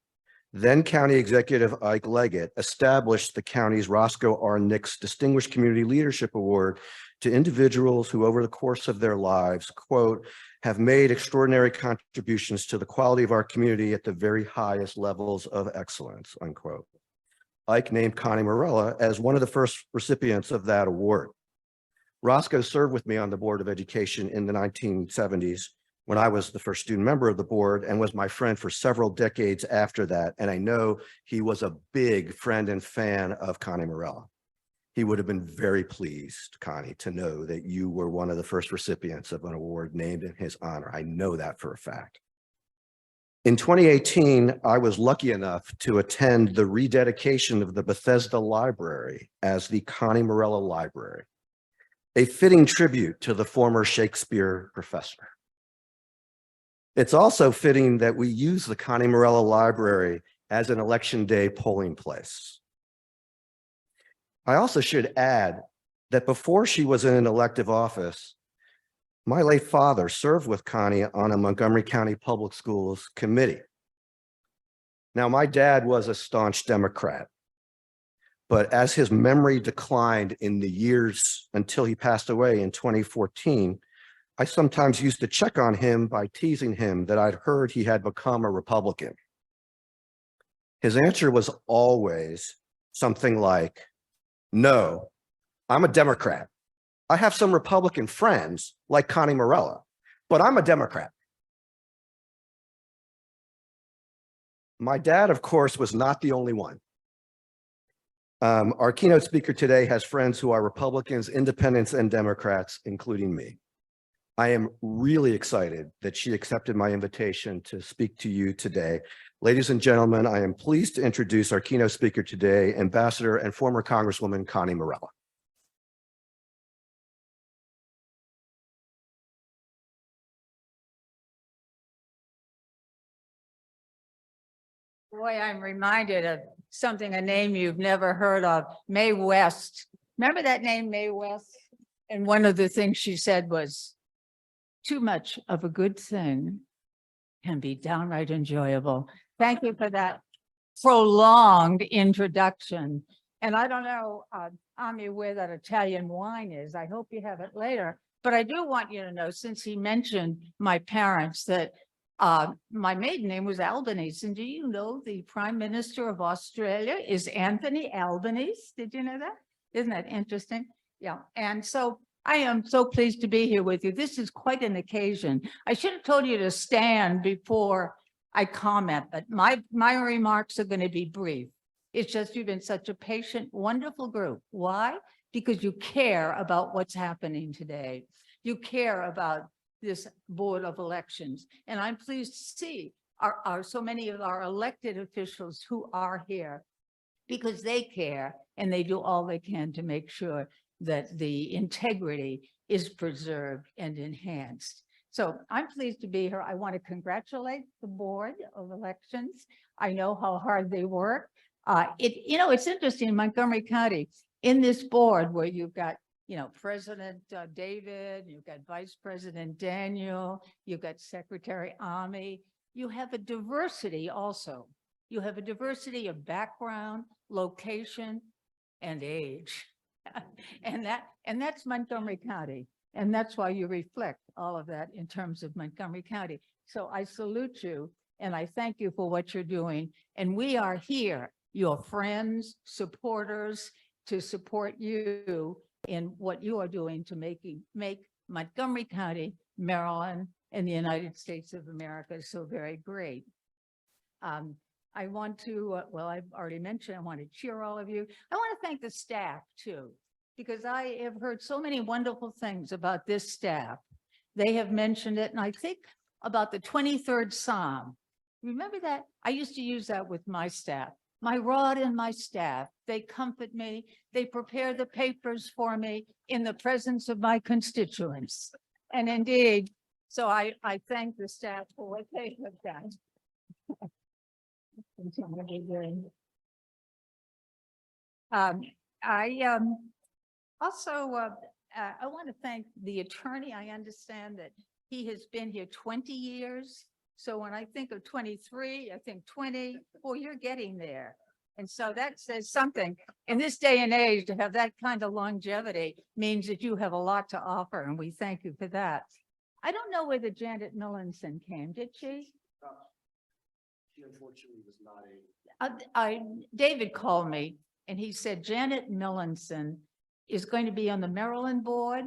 then County Executive Ike Leggett established the county's Roscoe R. Nix Distinguished Community Leadership Award to individuals who over the course of their lives, quote, have made extraordinary contributions to the quality of our community at the very highest levels of excellence, unquote. Ike named Connie Morella as one of the first recipients of that award. Roscoe served with me on the Board of Education in the 1970s when I was the first student member of the board and was my friend for several decades after that. And I know he was a big friend and fan of Connie Morella. He would have been very pleased, Connie, to know that you were one of the first recipients of an award named in his honor. I know that for a fact. In 2018, I was lucky enough to attend the rededication of the Bethesda Library as the Connie Morella Library, a fitting tribute to the former Shakespeare professor. It's also fitting that we use the Connie Morella Library as an election day polling place. I also should add that before she was in an elective office, my late father served with Connie on a Montgomery County Public Schools committee. Now, my dad was a staunch Democrat, but as his memory declined in the years until he passed away in 2014, I sometimes used to check on him by teasing him that I'd heard he had become a Republican. His answer was always something like, no, I'm a Democrat. I have some Republican friends like Connie Morella, but I'm a Democrat. My dad, of course, was not the only one. Our keynote speaker today has friends who are Republicans, independents, and Democrats, including me. I am really excited that she accepted my invitation to speak to you today. Ladies and gentlemen, I am pleased to introduce our keynote speaker today, Ambassador and former Congresswoman Connie Morella. Boy, I'm reminded of something, a name you've never heard of, Mae West. Remember that name, Mae West? And one of the things she said was, too much of a good thing can be downright enjoyable. Thank you for that prolonged introduction. And I don't know, Ami, where that Italian wine is. I hope you have it later. But I do want you to know, since he mentioned my parents, that my maiden name was Albanese. And do you know the Prime Minister of Australia is Anthony Albanese? Did you know that? Isn't that interesting? Yeah. And so I am so pleased to be here with you. This is quite an occasion. I should have told you to stand before I comment, but my remarks are going to be brief. It's just you've been such a patient, wonderful group. Why? Because you care about what's happening today. You care about this Board of Elections. And I'm pleased to see so many of our elected officials who are here because they care and they do all they can to make sure that the integrity is preserved and enhanced. So I'm pleased to be here. I want to congratulate the Board of Elections. I know how hard they work. It's interesting in Montgomery County, in this board where you've got, President David, you've got Vice President Daniel, you've got Secretary Ami, you have a diversity also. You have a diversity of background, location, and age. And that's Montgomery County. And that's why you reflect all of that in terms of Montgomery County. So I salute you and I thank you for what you're doing. And we are here, your friends, supporters, to support you in what you are doing to make Montgomery County, Maryland, and the United States of America so very great. I want to, well, I've already mentioned, I want to cheer all of you. I want to thank the staff too, because I have heard so many wonderful things about this staff. They have mentioned it, and I think about the 23rd Psalm. Remember that? I used to use that with my staff. My rod and my staff, they comfort me. They prepare the papers for me in the presence of my constituents. And indeed, so I thank the staff for what they have done. I want to thank the attorney. I understand that he has been here 20 years. So when I think of 23, I think 20, well, you're getting there. And so that says something. In this day and age, to have that kind of longevity means that you have a lot to offer, and we thank you for that. I don't know whether Janet Millinson came, did she? She unfortunately was not able. David called me and he said, Janet Millinson is going to be on the Maryland board.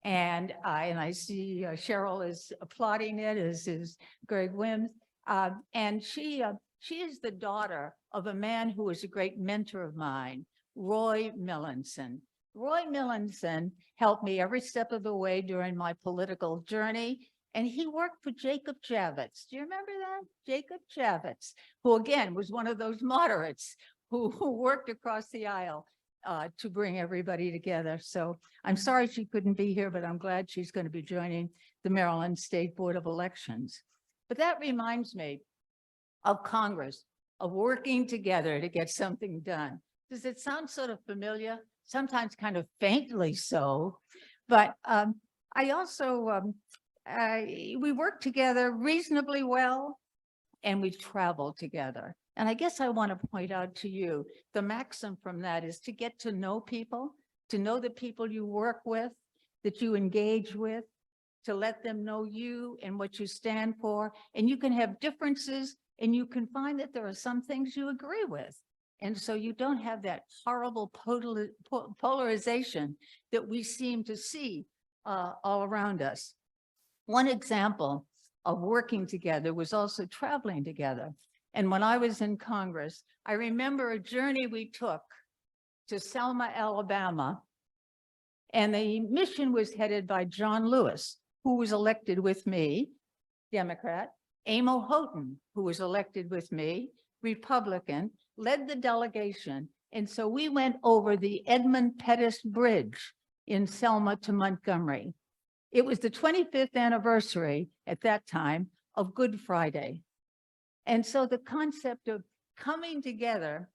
And I see Cheryl is applauding it, as is Greg Wims. And she is the daughter of a man who was a great mentor of mine, Roy Millinson. Roy Millinson helped me every step of the way during my political journey. And he worked for Jacob Javits. Do you remember that? Jacob Javits, who again was one of those moderates who worked across the aisle to bring everybody together. So I'm sorry she couldn't be here, but I'm glad she's going to be joining the Maryland State Board of Elections. But that reminds me of Congress, of working together to get something done. Does it sound sort of familiar? Sometimes kind of faintly so, but I also, we work together reasonably well and we travel together. And I guess I want to point out to you, the maxim from that is to get to know people, to know the people you work with, that you engage with, to let them know you and what you stand for. And you can have differences and you can find that there are some things you agree with. And so you don't have that horrible polarization that we seem to see all around us. One example of working together was also traveling together. And when I was in Congress, I remember a journey we took to Selma, Alabama, and the mission was headed by John Lewis, who was elected with me, Democrat, Amo Houghton, who was elected with me, Republican, led the delegation. And so we went over the Edmund Pettus Bridge in Selma to Montgomery. It was the 25th anniversary at that time of Good Friday. And so the concept of coming together,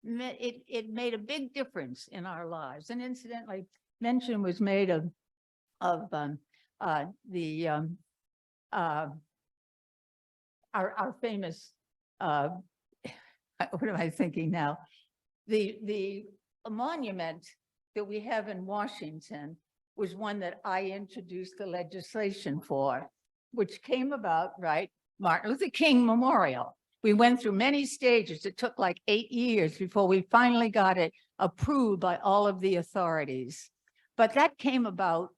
it made a big difference in our lives. And incidentally, mention was made of our famous, what am I thinking now? The monument that we have in Washington was one that I introduced the legislation for, which came about, right? Martin Luther King Memorial. We went through many stages. It took like 8 years before we finally got it approved by all of the authorities. But that came about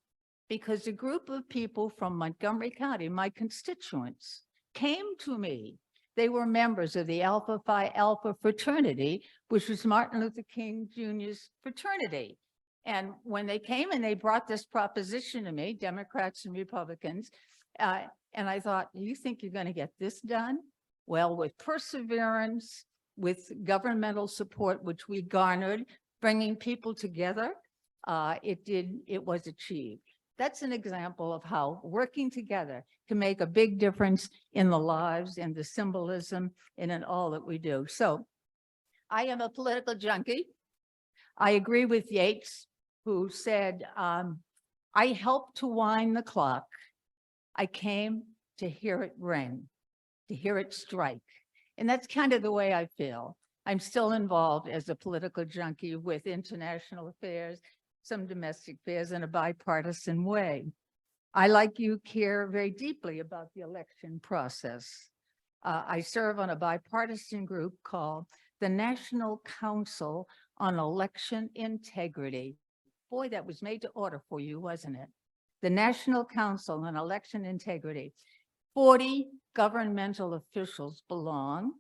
because a group of people from Montgomery County, my constituents, came to me. They were members of the Alpha Phi Alpha fraternity, which was Martin Luther King Jr.'s fraternity. And when they came and they brought this proposition to me, Democrats and Republicans, and I thought, you think you're going to get this done? Well, with perseverance, with governmental support, which we garnered, bringing people together, it was achieved. That's an example of how working together can make a big difference in the lives and the symbolism and in all that we do. So I am a political junkie. I agree with Yates, who said, I helped to wind the clock. I came to hear it ring. to hear it strike. And that's kind of the way I feel. I'm still involved as a political junkie with international affairs, some domestic affairs in a bipartisan way. I, like you, care very deeply about the election process. I serve on a bipartisan group called the National Council on Election Integrity. Boy, that was made to order for you, wasn't it? The National Council on Election Integrity. 40 governmental officials belong.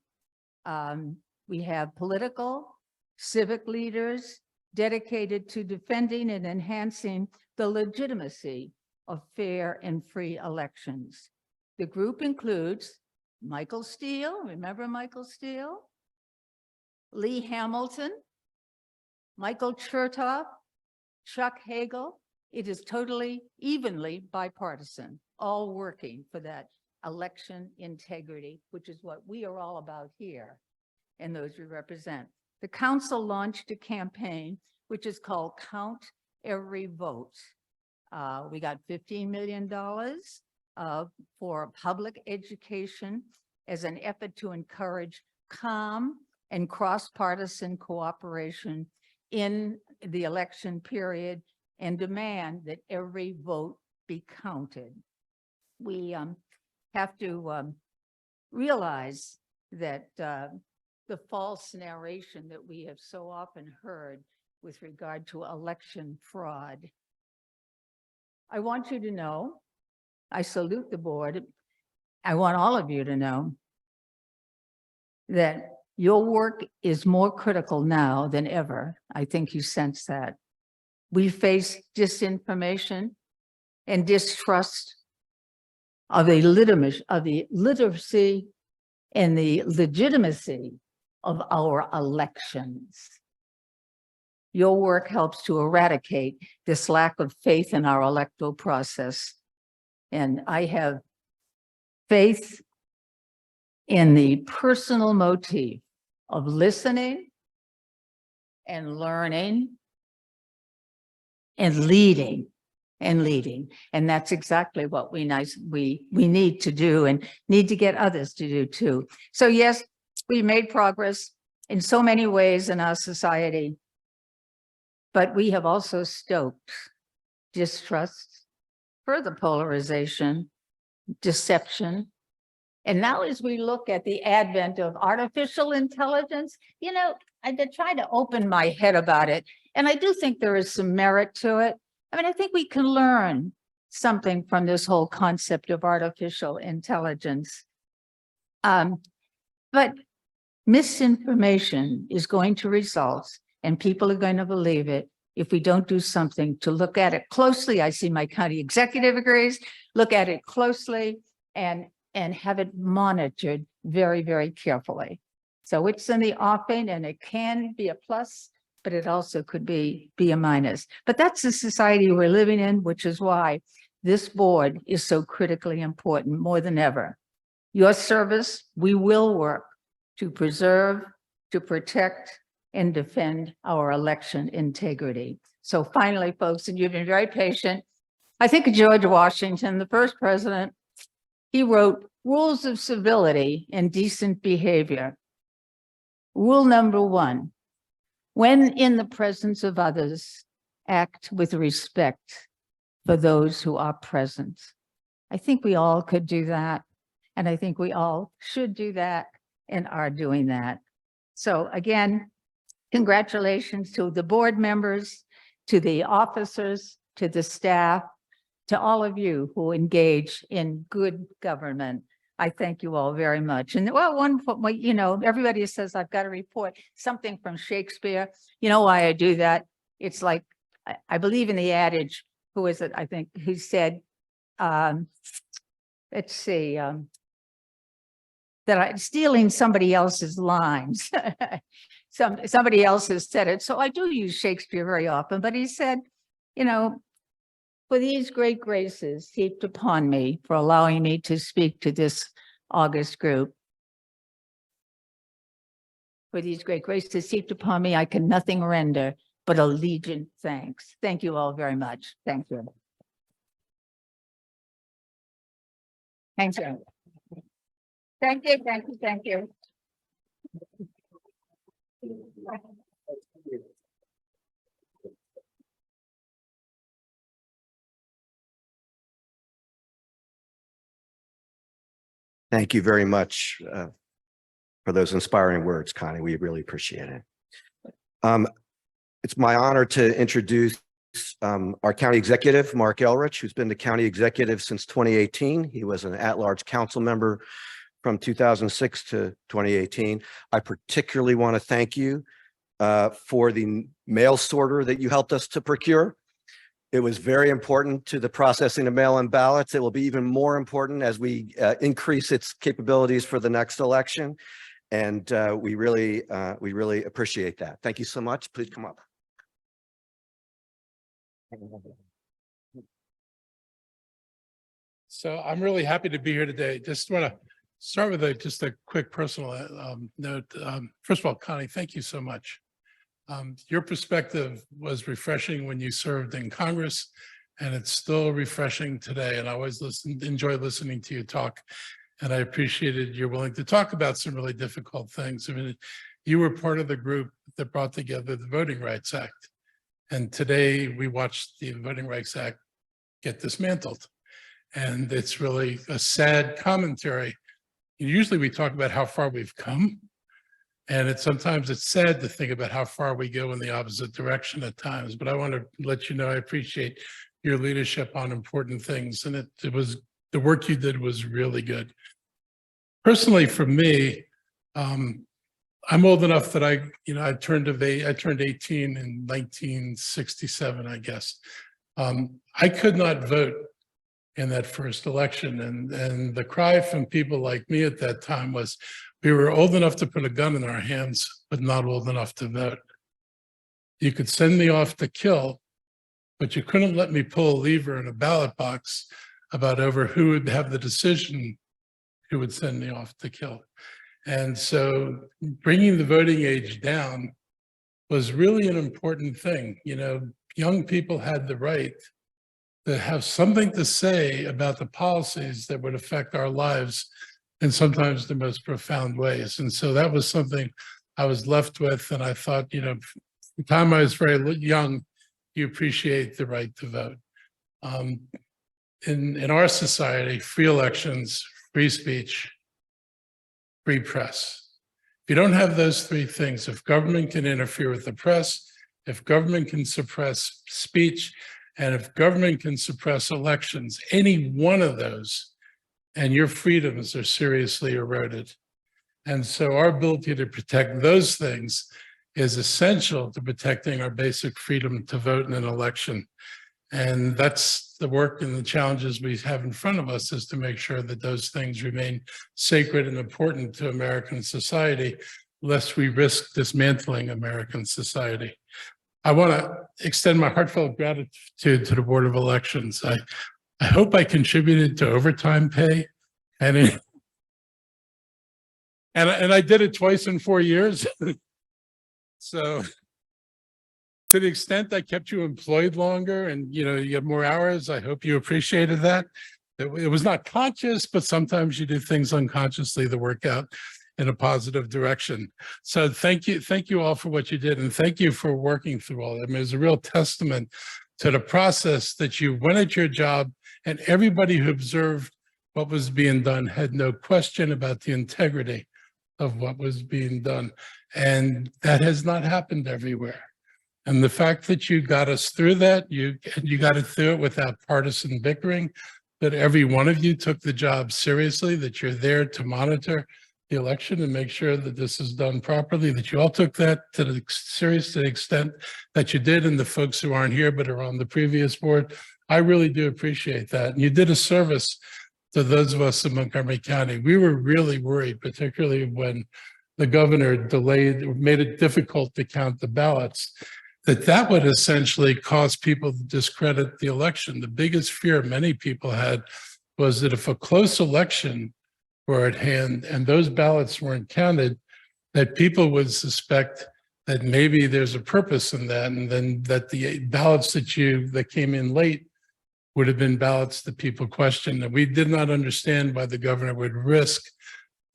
We have political, civic leaders dedicated to defending and enhancing the legitimacy of fair and free elections. The group includes Michael Steele, remember Michael Steele? Lee Hamilton, Michael Chertoff, Chuck Hagel. It is totally evenly bipartisan, all working for that election integrity, which is what we are all about here and those we represent. The council launched a campaign which is called Count Every Vote. We got $15 million for public education as an effort to encourage calm and cross-partisan cooperation in the election period and demand that every vote be counted. We have to realize that the false narration that we have so often heard with regard to election fraud. I want you to know, I salute the board. I want all of you to know that your work is more critical now than ever. I think you sense that. We face disinformation and distrust of the literacy and the legitimacy of our elections. Your work helps to eradicate this lack of faith in our electoral process. And I have faith in the personal motif of listening and learning and leading. And that's exactly what we need to do and need to get others to do too. So yes, we made progress in so many ways in our society, but we have also stoked distrust, further polarization, deception. And now as we look at the advent of artificial intelligence, you know, I've been trying to open my head about it, and I do think there is some merit to it. I mean, I think we can learn something from this whole concept of artificial intelligence. But misinformation is going to result, and people are going to believe it if we don't do something to look at it closely. I see my county executive agrees, look at it closely and have it monitored very, very carefully. So it's in the offing, and it can be a plus, but it also could be a minus. But that's the society we're living in, which is why this board is so critically important more than ever. Your service, we will work to preserve, to protect, and defend our election integrity. So finally, folks, and you've been very patient, I think George Washington, the first president, he wrote rules of civility and decent behavior. Rule number 1, when in the presence of others, act with respect for those who are present. I think we all could do that. And I think we all should do that and are doing that. So again, congratulations to the board members, to the officers, to the staff, to all of you who engage in good government. I thank you all very much. And well, you know, everybody says I've got to report something from Shakespeare. You know why I do that? It's like, I believe in the adage, who is it? I think he said, let's see, that I'm stealing somebody else's lines. Somebody else has said it. So I do use Shakespeare very often, but he said, you know, for these great graces heaped upon me for allowing me to speak to this august group. For these great graces heaped upon me, I can nothing render but allegiant thanks. Thank you all very much. Thank you. Thanks, Thank you, thank you, thank you. Thank you very much for those inspiring words, Connie. We really appreciate it. It's my honor to introduce our county executive, Mark Elrich, who's been the county executive since 2018. He was an at-large council member from 2006 to 2018. I particularly want to thank you for the mail sorter that you helped us to procure. It was very important to the processing of mail-in ballots. It will be even more important as we increase its capabilities for the next election. And we really appreciate that. Thank you so much. Please come up. So I'm really happy to be here today. Just want to start with just a quick personal note. First of all, Connie, thank you so much. Your perspective was refreshing when you served in Congress, and it's still refreshing today. And I always enjoy listening to you talk. And I appreciated you're willing to talk about some really difficult things. I mean, you were part of the group that brought together the Voting Rights Act. And today we watched the Voting Rights Act get dismantled. And it's really a sad commentary. Usually we talk about how far we've come. And sometimes it's sad to think about how far we go in the opposite direction at times. But I want to let you know I appreciate your leadership on important things. And it was the work you did was really good. Personally, for me, I'm old enough that I turned 18 in 1967, I guess. I could not vote in that first election. And the cry from people like me at that time was, we were old enough to put a gun in our hands, but not old enough to vote. You could send me off to kill, but you couldn't let me pull a lever in a ballot box about over who would have the decision who would send me off to kill. And so bringing the voting age down was really an important thing. You know, young people had the right to have something to say about the policies that would affect our lives in sometimes the most profound ways. And so that was something I was left with. And I thought, you know, the time I was very young, you appreciate the right to vote. In our society, free elections, free speech, free press. If you don't have those three things, if government can interfere with the press, if government can suppress speech, and if government can suppress elections, any one of those, and your freedoms are seriously eroded. And so our ability to protect those things is essential to protecting our basic freedom to vote in an election. And that's the work and the challenges we have in front of us, is to make sure that those things remain sacred and important to American society, lest we risk dismantling American society. I want to extend my heartfelt gratitude to the Board of Elections. I hope I contributed to overtime pay, and I did it twice in 4 years. So to the extent I kept you employed longer and you have more hours, I hope you appreciated that. It was not conscious, but sometimes you do things unconsciously that work out in a positive direction. So thank you all for what you did, and thank you for working through all that. I mean, it was a real testament to the process that you went at your job, and everybody who observed what was being done had no question about the integrity of what was being done. And that has not happened everywhere. And the fact that you got us through that, you got it through it without partisan bickering, that every one of you took the job seriously, that you're there to monitor the election and make sure that this is done properly, that you all took that to the extent that you did, and the folks who aren't here but are on the previous board, I really do appreciate that. And you did a service to those of us in Montgomery County. We were really worried, particularly when the governor made it difficult to count the ballots, that would essentially cause people to discredit the election. The biggest fear many people had was that if a close election were at hand and those ballots weren't counted, that people would suspect that maybe there's a purpose in that, and then that the ballots that came in late would have been ballots that people questioned. And we did not understand why the governor would risk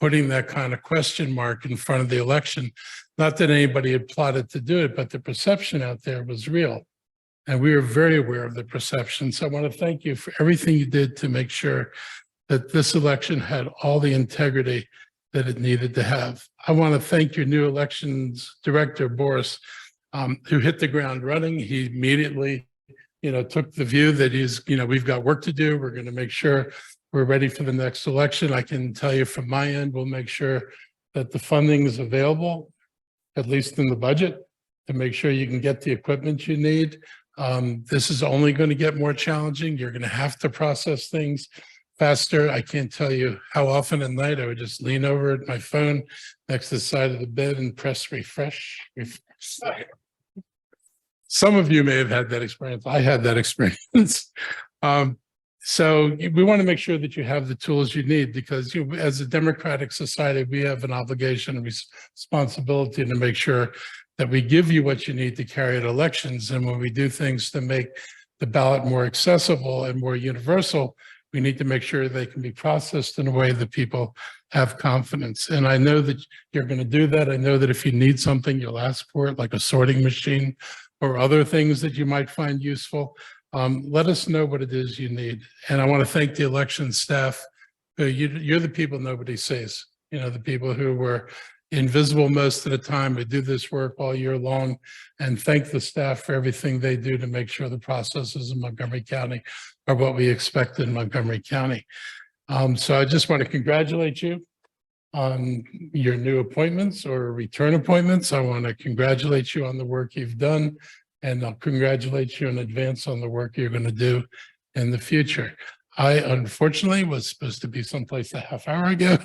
putting that kind of question mark in front of the election. Not that anybody had plotted to do it, but the perception out there was real. And we were very aware of the perception. So I want to thank you for everything you did to make sure that this election had all the integrity that it needed to have. I want to thank your new elections director, Boris, who hit the ground running. He immediately, took the view that we've got work to do. We're going to make sure we're ready for the next election. I can tell you from my end, we'll make sure that the funding is available, at least in the budget, to make sure you can get the equipment you need. This is only going to get more challenging. You're going to have to process things faster. I can't tell you how often at night I would just lean over at my phone next to the side of the bed and press refresh. Some of you may have had that experience. I had that experience. So we want to make sure that you have the tools you need, because as a democratic society, we have an obligation and responsibility to make sure that we give you what you need to carry out elections. And when we do things to make the ballot more accessible and more universal, we need to make sure they can be processed in a way that people have confidence. And I know that you're going to do that. I know that if you need something, you'll ask for it, like a sorting machine or other things that you might find useful. Let us know what it is you need. And I want to thank the election staff. You're the people nobody sees, the people who were invisible most of the time, who do this work all year long, and thank the staff for everything they do to make sure the processes in Montgomery County are what we expect in Montgomery County. So I just want to congratulate you on your new appointments or return appointments. I want to congratulate you on the work you've done, and I'll congratulate you in advance on the work you're going to do in the future. I unfortunately was supposed to be someplace a half hour ago,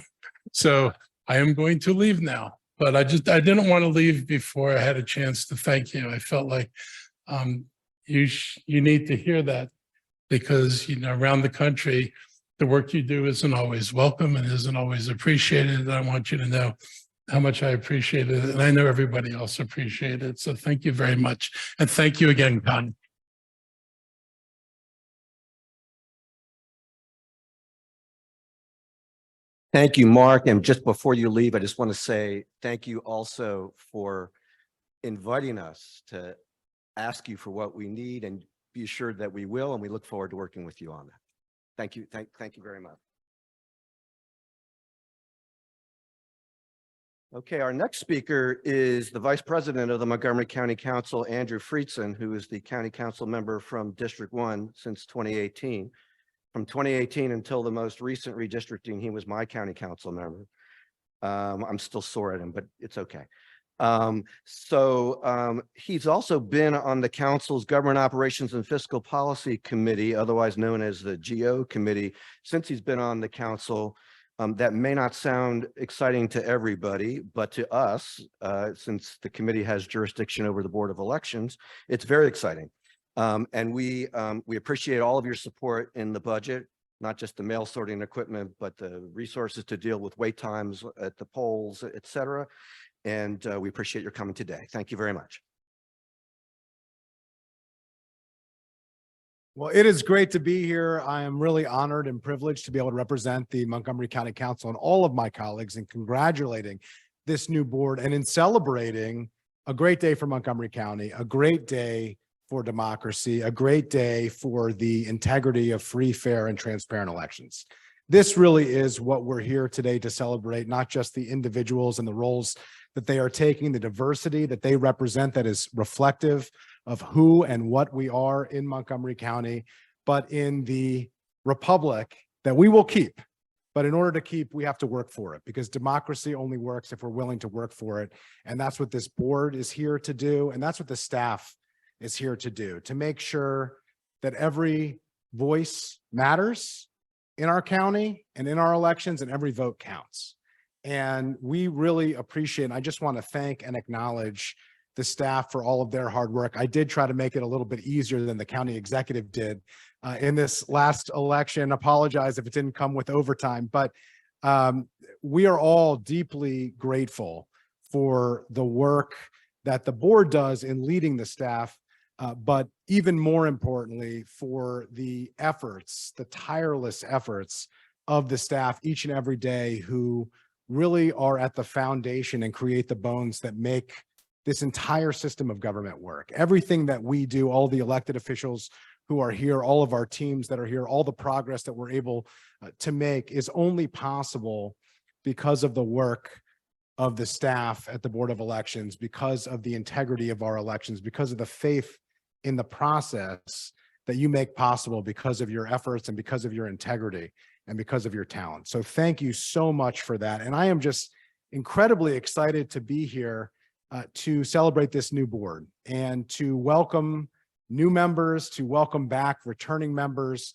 so I am going to leave now, but I didn't want to leave before I had a chance to thank you. I felt like you need to hear that, because around the country, the work you do isn't always welcome and isn't always appreciated. And I want you to know how much I appreciate it. And I know everybody else appreciated it. So thank you very much. And thank you again, Con. Thank you, Mark. And just before you leave, I just want to say thank you also for inviting us to ask you for what we need, and be assured that we will, and we look forward to working with you on that. Thank you. Thank you very much. Okay, our next speaker is the Vice President of the Montgomery County Council, Andrew Friedson, who is the County Council member from District 1 since 2018. From 2018 until the most recent redistricting, he was my County Council member. I'm still sore at him, but it's okay. He's also been on the council's Government Operations and Fiscal Policy Committee, otherwise known as the GO Committee, since he's been on the council. That may not sound exciting to everybody, but to us, since the committee has jurisdiction over the Board of Elections, it's very exciting. And we appreciate all of your support in the budget, not just the mail sorting equipment, but the resources to deal with wait times at the polls, et cetera. And we appreciate your coming today. Thank you very much. Well, it is great to be here. I am really honored and privileged to be able to represent the Montgomery County Council and all of my colleagues in congratulating this new board and in celebrating a great day for Montgomery County, a great day for democracy, a great day for the integrity of free, fair, and transparent elections. This really is what we're here today to celebrate, not just the individuals and the roles that they are taking, the diversity that they represent that is reflective of who and what we are in Montgomery County, but in the republic that we will keep. But in order to keep, we have to work for it, because democracy only works if we're willing to work for it. And that's what this board is here to do. And that's what the staff is here to do, to make sure that every voice matters in our county and in our elections, and every vote counts. And we really appreciate, and I just want to thank and acknowledge the staff for all of their hard work. I did try to make it a little bit easier than the county executive did in this last election. Apologize if it didn't come with overtime, but we are all deeply grateful for the work that the board does in leading the staff, but even more importantly, for the efforts, the tireless efforts of the staff each and every day who really are at the foundation and create the bones that make this entire system of government work. Everything that we do, all the elected officials who are here, all of our teams that are here, all the progress that we're able to make is only possible because of the work of the staff at the Board of Elections, because of the integrity of our elections, because of the faith in the process that you make possible because of your efforts and because of your integrity and because of your talent. So thank you so much for that. And I am just incredibly excited to be here to celebrate this new board and to welcome new members, to welcome back returning members,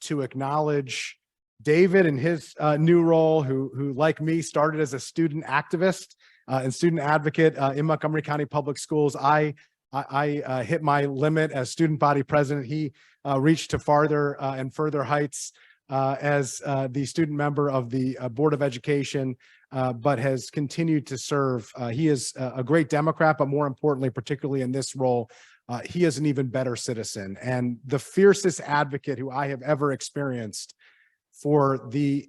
to acknowledge David in his new role, who like me started as a student activist and student advocate in Montgomery County Public Schools. I hit my limit as student body president. He reached to farther and further heights as the student member of the Board of Education, but has continued to serve. He is a great Democrat, but more importantly, particularly in this role, he is an even better citizen and the fiercest advocate who I have ever experienced for the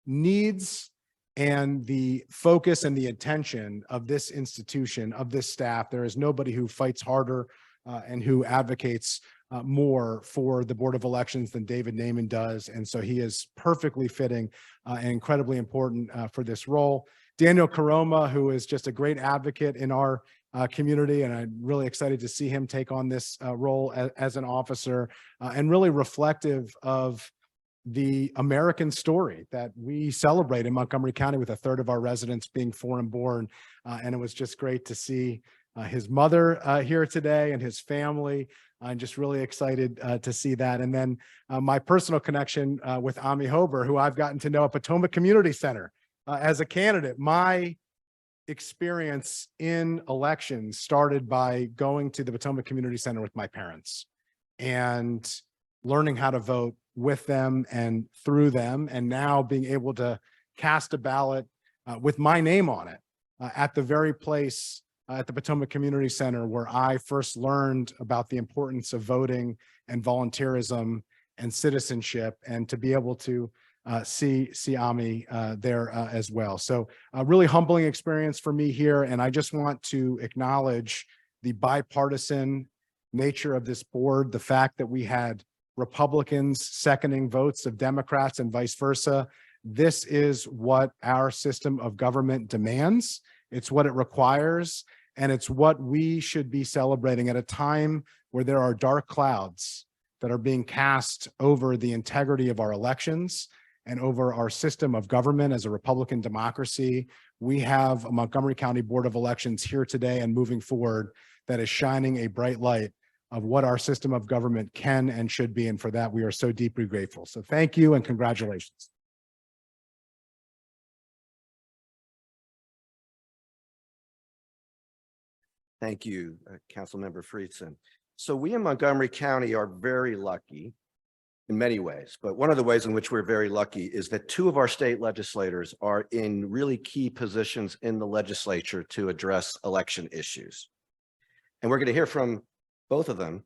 needs and the focus and the intention of this institution, of this staff. There is nobody who fights harder and who advocates more for the Board of Elections than David Naiman does. And so he is perfectly fitting and incredibly important for this role. Daniel Caroma, who is just a great advocate in our community, and I'm really excited to see him take on this role as an officer and really reflective of the American story that we celebrate in Montgomery County, with a third of our residents being foreign born. And it was just great to see his mother here today and his family. I'm just really excited to see that. And then my personal connection with Ami Hober, who I've gotten to know at Potomac Community Center as a candidate. My experience in elections started by going to the Potomac Community Center with my parents and learning how to vote with them and through them, and now being able to cast a ballot with my name on it at the very place at the Potomac Community Center where I first learned about the importance of voting and volunteerism and citizenship, and to be able to see Ami there as well. So a really humbling experience for me here. And I just want to acknowledge the bipartisan nature of this board, the fact that we had Republicans seconding votes of Democrats and vice versa. This is what our system of government demands. It's what it requires. And it's what we should be celebrating at a time where there are dark clouds that are being cast over the integrity of our elections and over our system of government as a Republican democracy. We have a Montgomery County Board of Elections here today and moving forward that is shining a bright light of what our system of government can and should be. And for that, we are so deeply grateful. So thank you and congratulations. Thank you, Councilmember Friedson. So we in Montgomery County are very lucky in many ways, but one of the ways in which we're very lucky is that two of our state legislators are in really key positions in the legislature to address election issues. And we're going to hear from both of them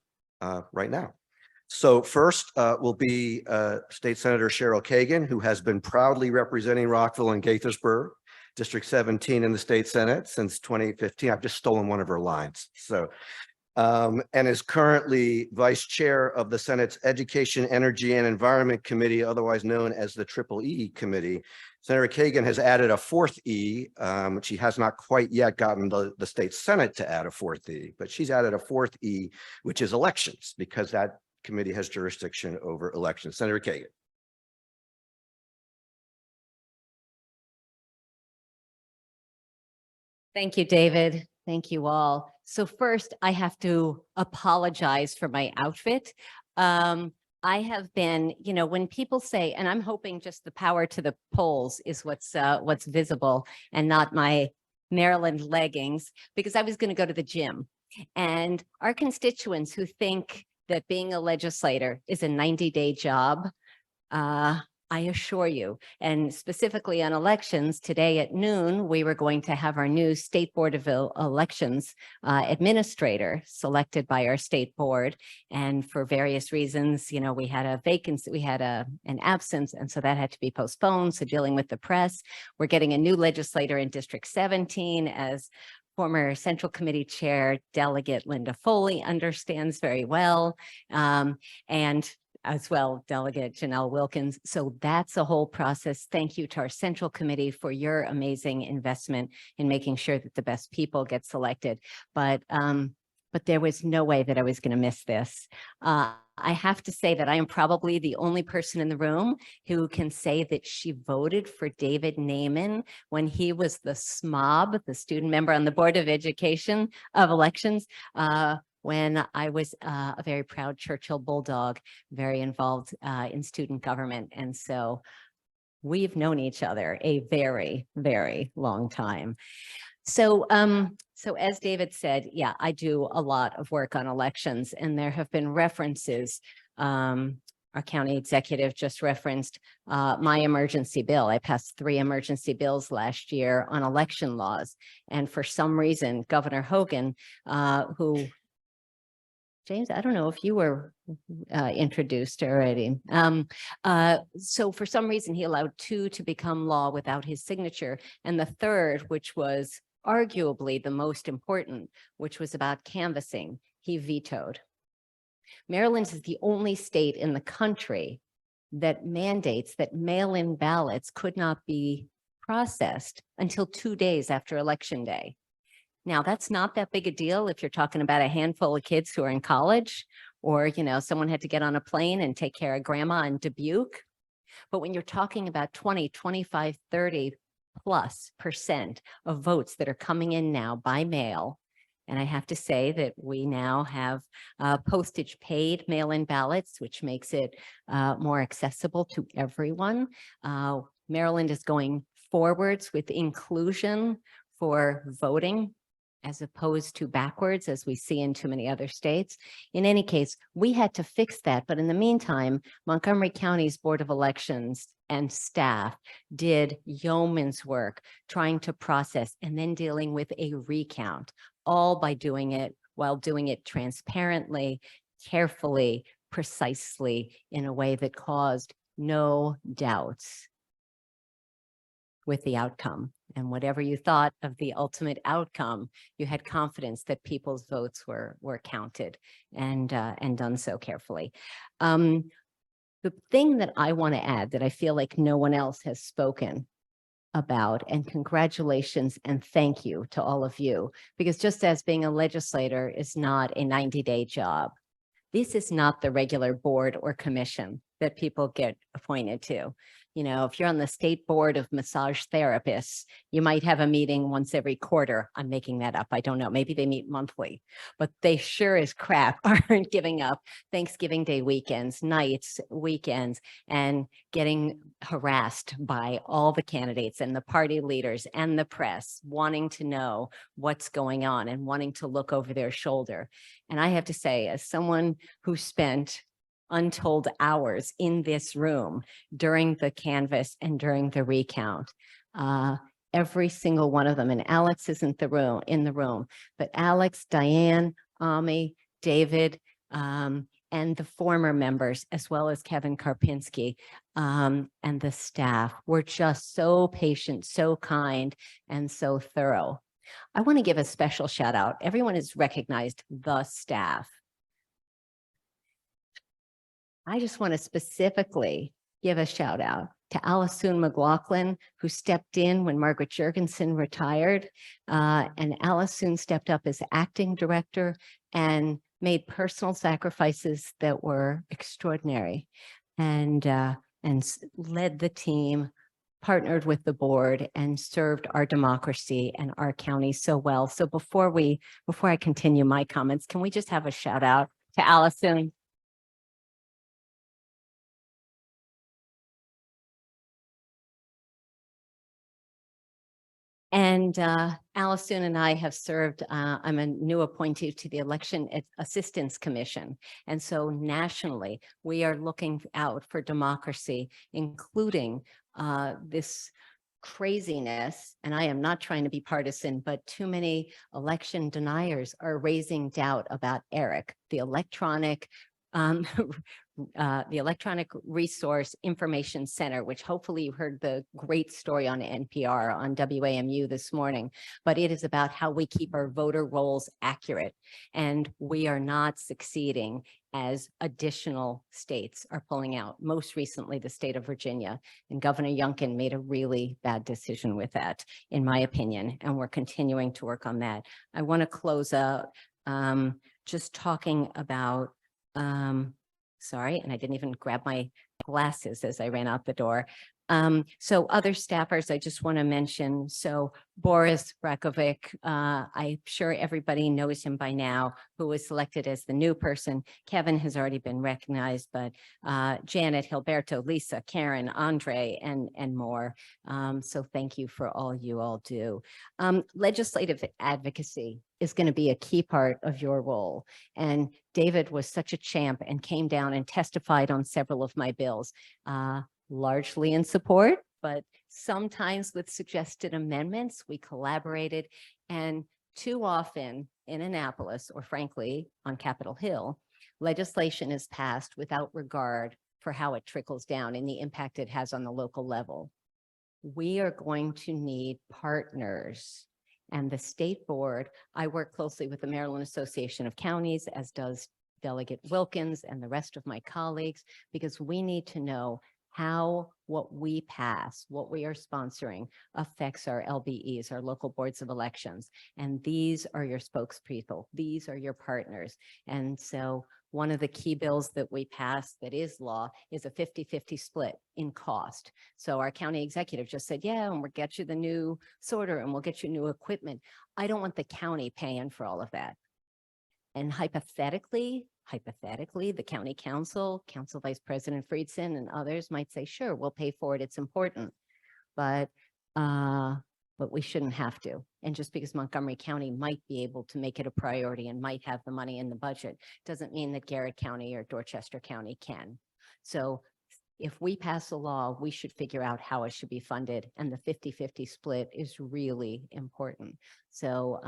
right now. So first will be State Senator Cheryl Kagan, who has been proudly representing Rockville and Gaithersburg, District 17 in the state Senate since 2015. I've just stolen one of her lines. So, and is currently vice chair of the Senate's Education, Energy, and Environment Committee, otherwise known as the Triple E Committee. Senator Kagan has added a fourth E, which she has not quite yet gotten the state Senate to add a fourth E, but she's added a fourth E, which is elections, because that committee has jurisdiction over elections. Senator Kagan. Thank you, David. Thank you all. So first, I have to apologize for my outfit. I have been, you know, when people say, and I'm hoping just the power to the polls is what's visible and not my Maryland leggings, because I was going to go to the gym. And our constituents who think that being a legislator is a 90-day job, I assure you, and specifically on elections, today at noon, we were going to have our new State Board of Elections administrator selected by our state board. And for various reasons, you know, we had a vacancy, we had an absence, and so that had to be postponed. So dealing with the press, we're getting a new legislator in District 17 as former Central Committee Chair Delegate Linda Foley understands very well. And as well, Delegate Janelle Wilkins. So that's a whole process. Thank you to our Central Committee for your amazing investment in making sure that the best people get selected. But there was no way that I was going to miss this. I have to say that I am probably the only person in the room who can say that she voted for David Naiman when he was the SMOB, the student member on the Board of Education of Elections. When I was a very proud Churchill Bulldog, very involved in student government. And so we've known each other a very, very long time. So, so as David said, yeah, I do a lot of work on elections, and there have been references. Our county executive just referenced my emergency bill. I passed 3 emergency bills last year on election laws. And for some reason, Governor Hogan, who James, I don't know if you were introduced already. So for some reason, he allowed 2 to become law without his signature. And the third, which was arguably the most important, which was about canvassing, he vetoed. Maryland is the only state in the country that mandates that mail-in ballots could not be processed until 2 days after Election Day. Now, that's not that big a deal if you're talking about a handful of kids who are in college, or, you know, someone had to get on a plane and take care of grandma in Dubuque. But when you're talking about 20, 25, 30+% of votes that are coming in now by mail, and I have to say that we now have postage paid mail-in ballots, which makes it more accessible to everyone. Maryland is going forwards with inclusion for voting, as opposed to backwards, as we see in too many other states. In any case, we had to fix that. But in the meantime, Montgomery County's Board of Elections and staff did yeoman's work trying to process and then dealing with a recount, all by doing it while doing it transparently, carefully, precisely, in a way that caused no doubts with the outcome. And whatever you thought of the ultimate outcome, you had confidence that people's votes were counted and done so carefully. The thing that I want to add that I feel like no one else has spoken about, and congratulations and thank you to all of you, because just as being a legislator is not a 90-day job, this is not the regular board or commission that people get appointed to. You know, if you're on the state board of massage therapists, you might have a meeting once every quarter. I'm making that up. I don't know. Maybe they meet monthly, but they sure as crap aren't giving up Thanksgiving Day weekends, nights, weekends, and getting harassed by all the candidates and the party leaders and the press wanting to know what's going on and wanting to look over their shoulder. And I have to say, as someone who spent untold hours in this room during the canvass and during the recount, every single one of them, and Alex isn't in the room, but Alex, Diane, Ami, David, and the former members, as well as Kevin Karpinski, and the staff were just so patient, so kind, and so thorough. I want to give a special shout out. Everyone has recognized the staff. I just want to specifically give a shout out to Alisoon McLaughlin, who stepped in when Margaret Jurgensen retired. And Alisoon stepped up as acting director and made personal sacrifices that were extraordinary, and led the team, partnered with the board, and served our democracy and our county so well. So before I continue my comments, can we just have a shout out to Alisoon? And Allison and I have served, I'm a new appointee to the Election Assistance Commission. And so nationally, we are looking out for democracy, including this craziness. And I am not trying to be partisan, but too many election deniers are raising doubt about ERIC, the electronic Resource Information Center, which hopefully you heard the great story on NPR on WAMU this morning, but it is about how we keep our voter rolls accurate. And we are not succeeding as additional states are pulling out. Most recently, the state of Virginia, and Governor Youngkin made a really bad decision with that, in my opinion, and we're continuing to work on that. I want to close out just talking about sorry, and I didn't even grab my glasses as I ran out the door. So other staffers, I just want to mention. So Boris Brakovic, I'm sure everybody knows him by now, who was selected as the new person. Kevin has already been recognized, but Janet, Hilberto, Lisa, Karen, Andre, and more. So thank you for all you all do. Legislative advocacy is going to be a key part of your role. And David was such a champ and came down and testified on several of my bills. Largely in support, but sometimes with suggested amendments, we collaborated. And too often in Annapolis, or frankly, on Capitol Hill, legislation is passed without regard for how it trickles down and the impact it has on the local level. We are going to need partners. And the state board, I work closely with the Maryland Association of Counties, as does Delegate Wilkins and the rest of my colleagues, because we need to know how what we pass, what we are sponsoring affects our LBEs, our local boards of elections. And these are your spokespeople. These are your partners. And so one of the key bills that we passed that is law is a 50-50 split in cost. So our county executive just said, yeah, and we'll get you the new sorter and we'll get you new equipment. I don't want the county paying for all of that. And hypothetically, the county council Vice President Friedson and others might say, sure, we'll pay for it. It's important, but we shouldn't have to. And just because Montgomery County might be able to make it a priority and might have the money in the budget, doesn't mean that Garrett County or Dorchester County can. So if we pass a law, we should figure out how it should be funded. And the 50-50 split is really important. So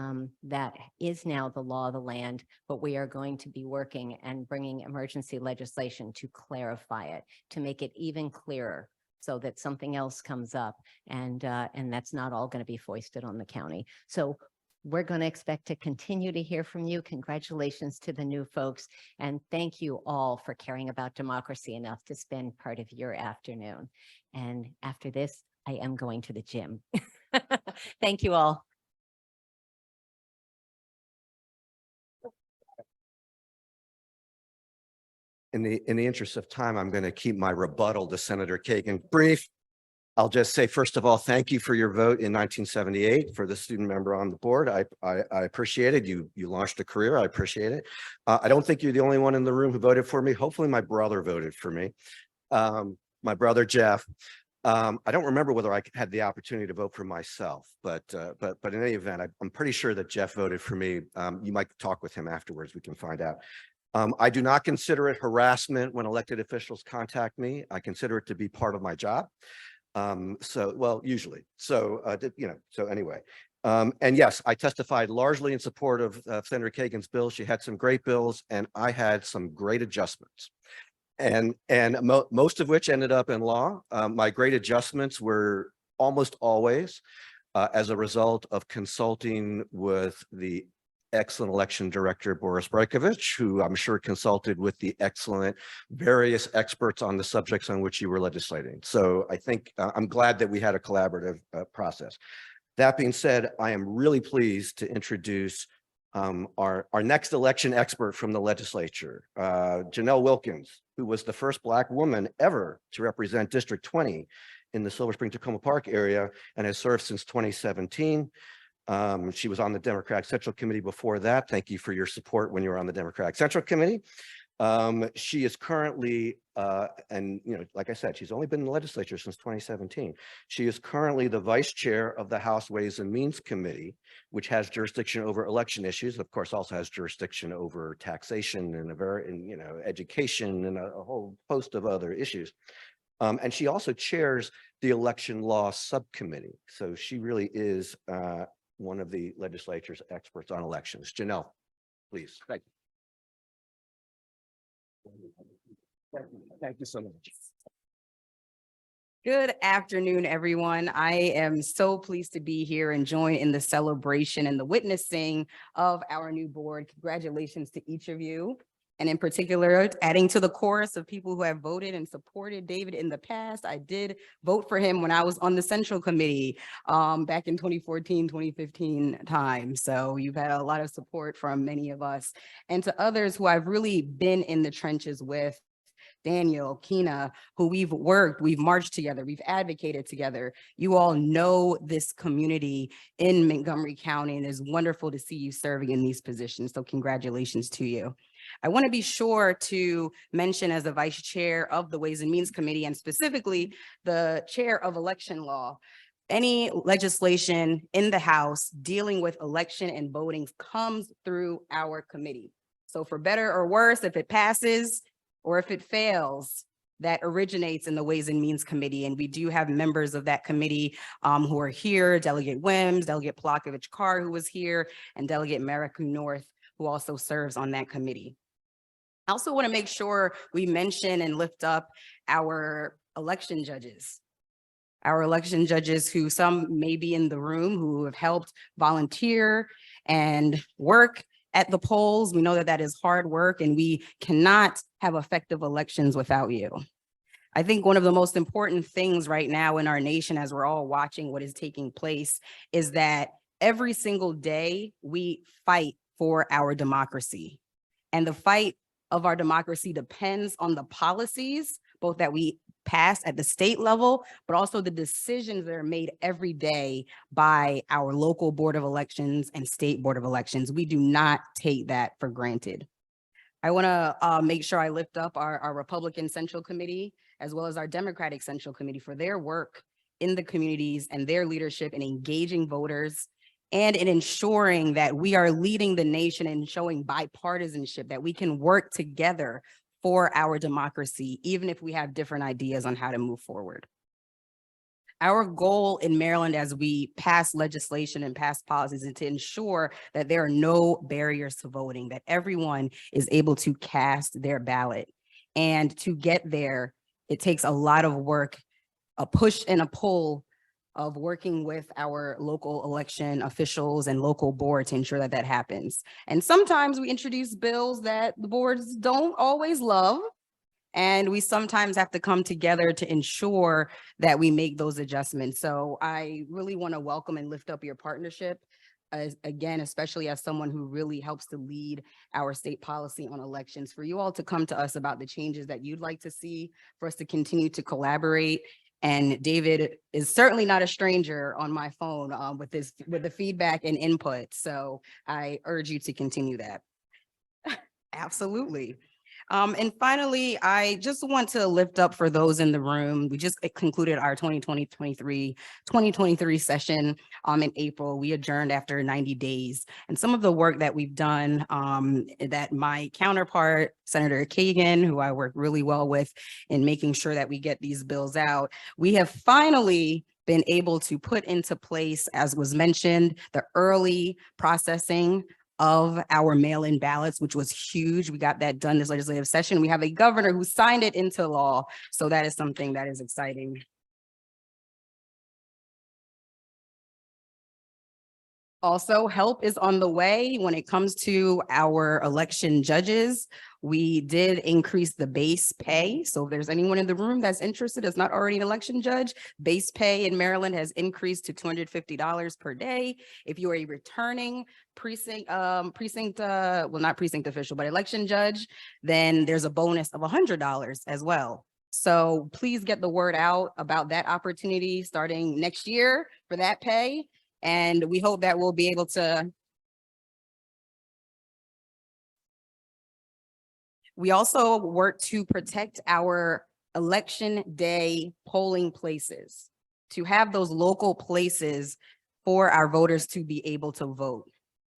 that is now the law of the land, but we are going to be working and bringing emergency legislation to clarify it, to make it even clearer so that something else comes up and that's not all going to be foisted on the county. So we're going to expect to continue to hear from you. Congratulations to the new folks. And thank you all for caring about democracy enough to spend part of your afternoon. And after this, I am going to the gym. Thank you all. In the interest of time, I'm going to keep my rebuttal to Senator Kagan brief. I'll just say, first of all, thank you for your vote in 1978 for the student member on the board. I appreciate it. You launched a career. I appreciate it. I don't think you're the only one in the room who voted for me. Hopefully my brother voted for me. My brother, Jeff. I don't remember whether I had the opportunity to vote for myself, but in any event, I'm pretty sure that Jeff voted for me. You might talk with him afterwards. We can find out. I do not consider it harassment when elected officials contact me. I consider it to be part of my job. Usually. So anyway. And yes, I testified largely in support of Senator Kagan's bill. She had some great bills and I had some great adjustments. And most of which ended up in law. My great adjustments were almost always as a result of consulting with the excellent election director, Boris Brajkovic, who I'm sure consulted with the excellent various experts on the subjects on which you were legislating. So I think I'm glad that we had a collaborative process. That being said, I am really pleased to introduce our next election expert from the legislature, Janelle Wilkins, who was the first Black woman ever to represent District 20 in the Silver Spring Tacoma Park area and has served since 2017. She was on the Democratic Central Committee before that. Thank you for your support when you were on the Democratic Central Committee. She is currently, and like I said, she's only been in the legislature since 2017. She is currently the vice chair of the House Ways and Means Committee, which has jurisdiction over election issues, of course, also has jurisdiction over taxation and education and a whole host of other issues. And she also chairs the election law subcommittee. So she really is one of the legislature's experts on elections. Janelle, please. Thank you. Thank you so much. Good afternoon, everyone. I am so pleased to be here and join in the celebration and the witnessing of our new board. Congratulations to each of you. And in particular, adding to the chorus of people who have voted and supported David in the past. I did vote for him when I was on the Central Committee back in 2014, 2015 time. So you've had a lot of support from many of us. And to others who I've really been in the trenches with, Daniel, Kina, who we've marched together, we've advocated together. You all know this community in Montgomery County, and it's wonderful to see you serving in these positions. So congratulations to you. I want to be sure to mention, as the vice chair of the Ways and Means Committee, and specifically the chair of election law, any legislation in the House dealing with election and voting comes through our committee. So for better or worse, if it passes, or if it fails, that originates in the Ways and Means Committee. And we do have members of that committee who are here, Delegate Wims, Delegate Polakovich-Carr, who was here, and Delegate Merrick North, who also serves on that committee. I also want to make sure we mention and lift up our election judges. Our election judges, who some may be in the room, who have helped volunteer and work at the polls. We know that that is hard work, and we cannot have effective elections without you. I think one of the most important things right now in our nation, as we're all watching what is taking place, is that every single day we fight for our democracy. And the fight of our democracy depends on the policies, both that we pass at the state level, but also the decisions that are made every day by our local board of elections and state board of elections. We do not take that for granted. I want to make sure I lift up our Republican Central Committee, as well as our Democratic Central Committee, for their work in the communities and their leadership in engaging voters and in ensuring that we are leading the nation and showing bipartisanship, that we can work together for our democracy, even if we have different ideas on how to move forward. Our goal in Maryland, as we pass legislation and pass policies, is to ensure that there are no barriers to voting, that everyone is able to cast their ballot. And to get there, it takes a lot of work, a push and a pull of working with our local election officials and local board to ensure that that happens. And sometimes we introduce bills that the boards don't always love, and we sometimes have to come together to ensure that we make those adjustments. So I really want to welcome and lift up your partnership, again, especially as someone who really helps to lead our state policy on elections, for you all to come to us about the changes that you'd like to see, for us to continue to collaborate. And David is certainly not a stranger on my phone with the feedback and input. So I urge you to continue that. Absolutely. And finally, I just want to lift up for those in the room. We just concluded our 2023 session in April. We adjourned after 90 days. And some of the work that we've done, that my counterpart, Senator Kagan, who I work really well with in making sure that we get these bills out, we have finally been able to put into place, as was mentioned, the early processing of our mail-in ballots, which was huge. We got that done this legislative session. We have a governor who signed it into law. So that is something that is exciting. Also, help is on the way when it comes to our election judges. We did increase the base pay. So if there's anyone in the room that's interested, that's not already an election judge, base pay in Maryland has increased to $250 per day. If you are a returning not precinct official, but election judge, then there's a bonus of $100 as well. So please get the word out about that opportunity starting next year for that pay. And we hope that we'll be able to We also work to protect our election day polling places, to have those local places for our voters to be able to vote.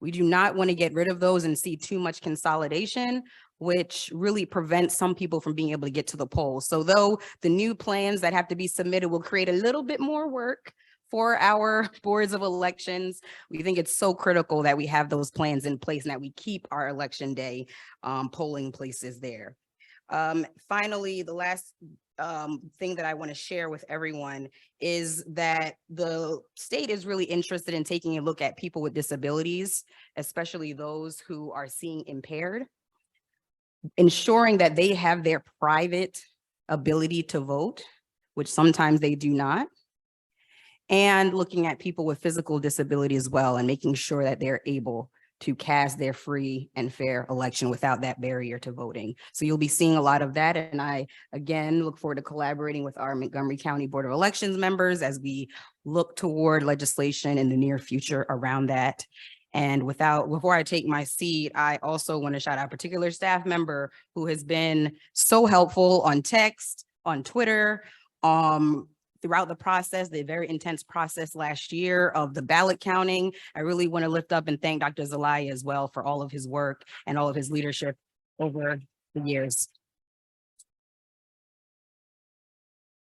We do not want to get rid of those and see too much consolidation, which really prevents some people from being able to get to the polls. So though the new plans that have to be submitted will create a little bit more work for our boards of elections, we think it's so critical that we have those plans in place and that we keep our election day polling places there. Finally, the last thing that I want to share with everyone is that the state is really interested in taking a look at people with disabilities, especially those who are seeing impaired, ensuring that they have their private ability to vote, which sometimes they do not, and looking at people with physical disability as well and making sure that they're able to cast their free and fair election without that barrier to voting. So you'll be seeing a lot of that. And I, again, look forward to collaborating with our Montgomery County Board of Elections members as we look toward legislation in the near future around that. And before I take my seat, I also want to shout out a particular staff member who has been so helpful on text, on Twitter, throughout the process, the very intense process last year of the ballot counting. I really want to lift up and thank Dr. Zelaya as well for all of his work and all of his leadership over the years.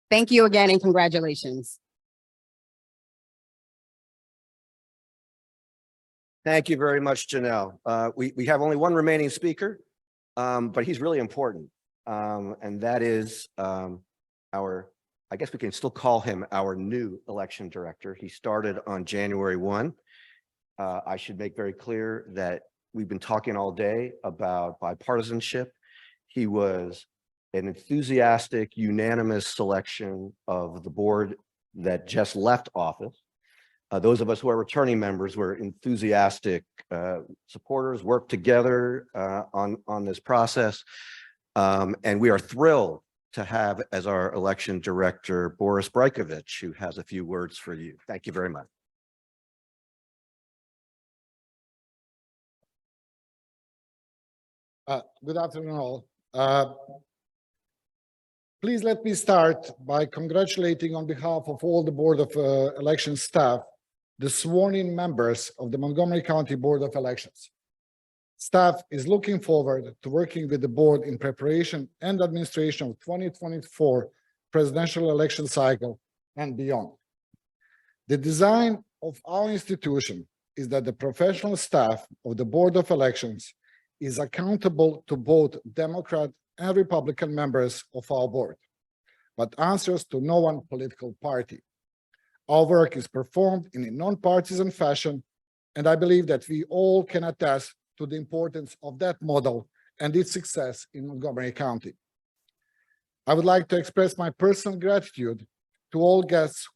Thank you again and congratulations. Thank you very much, Janelle. We have only one remaining speaker, but he's really important. And that is I guess we can still call him our new election director. He started on January 1. I should make very clear that we've been talking all day about bipartisanship. He was an enthusiastic, unanimous selection of the board that just left office. Those of us who are returning members were enthusiastic supporters, worked together on this process. And we are thrilled to have as our election director, Boris Brajkovic, who has a few words for you. Thank you very much. Good afternoon all. Please let me start by congratulating on behalf of all the Board of Election staff, the sworn-in members of the Montgomery County Board of Elections. Staff is looking forward to working with the board in preparation and administration of 2024 presidential election cycle and beyond. The design of our institution is that the professional staff of the Board of Elections is accountable to both Democrat and Republican members of our board, but answers to no one political party. Our work is performed in a nonpartisan fashion, and I believe that we all can attest to the importance of that model and its success in Montgomery County. I would like to express my personal gratitude to all guests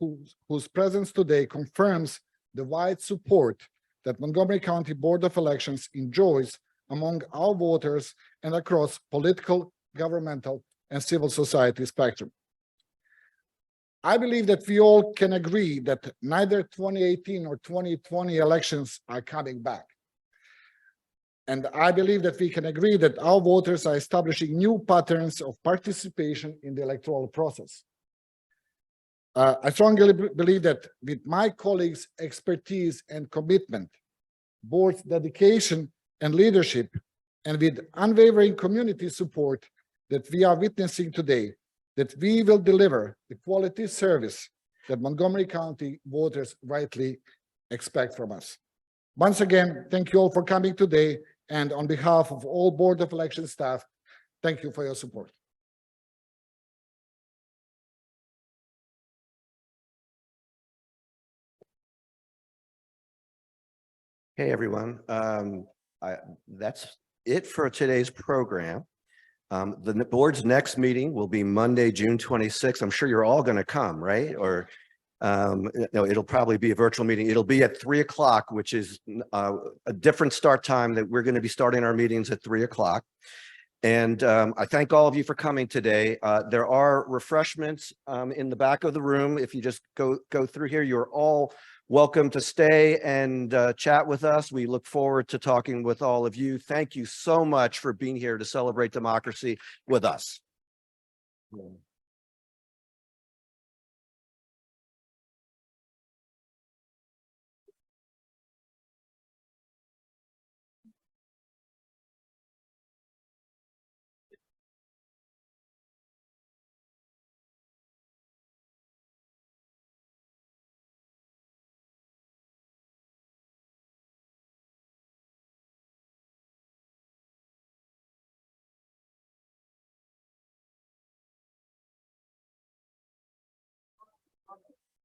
whose presence today confirms the wide support that Montgomery County Board of Elections enjoys among our voters and across political, governmental, and civil society spectrum. I believe that we all can agree that neither 2018 or 2020 elections are coming back. And I believe that we can agree that our voters are establishing new patterns of participation in the electoral process. I strongly believe that with my colleagues' expertise and commitment, board's dedication and leadership, and with unwavering community support that we are witnessing today, that we will deliver the quality service that Montgomery County voters rightly expect from us. Once again, thank you all for coming today. And on behalf of all Board of Election staff, thank you for your support. Hey, everyone. That's it for today's program. The board's next meeting will be Monday, June 26th. I'm sure you're all going to come, right? Or no, it'll probably be a virtual meeting. It'll be at 3 o'clock, which is a different start time that we're going to be starting our meetings at 3 o'clock. And I thank all of you for coming today. There are refreshments in the back of the room. If you just go through here, you're all welcome to stay and chat with us. We look forward to talking with all of you. Thank you so much for being here to celebrate democracy with us.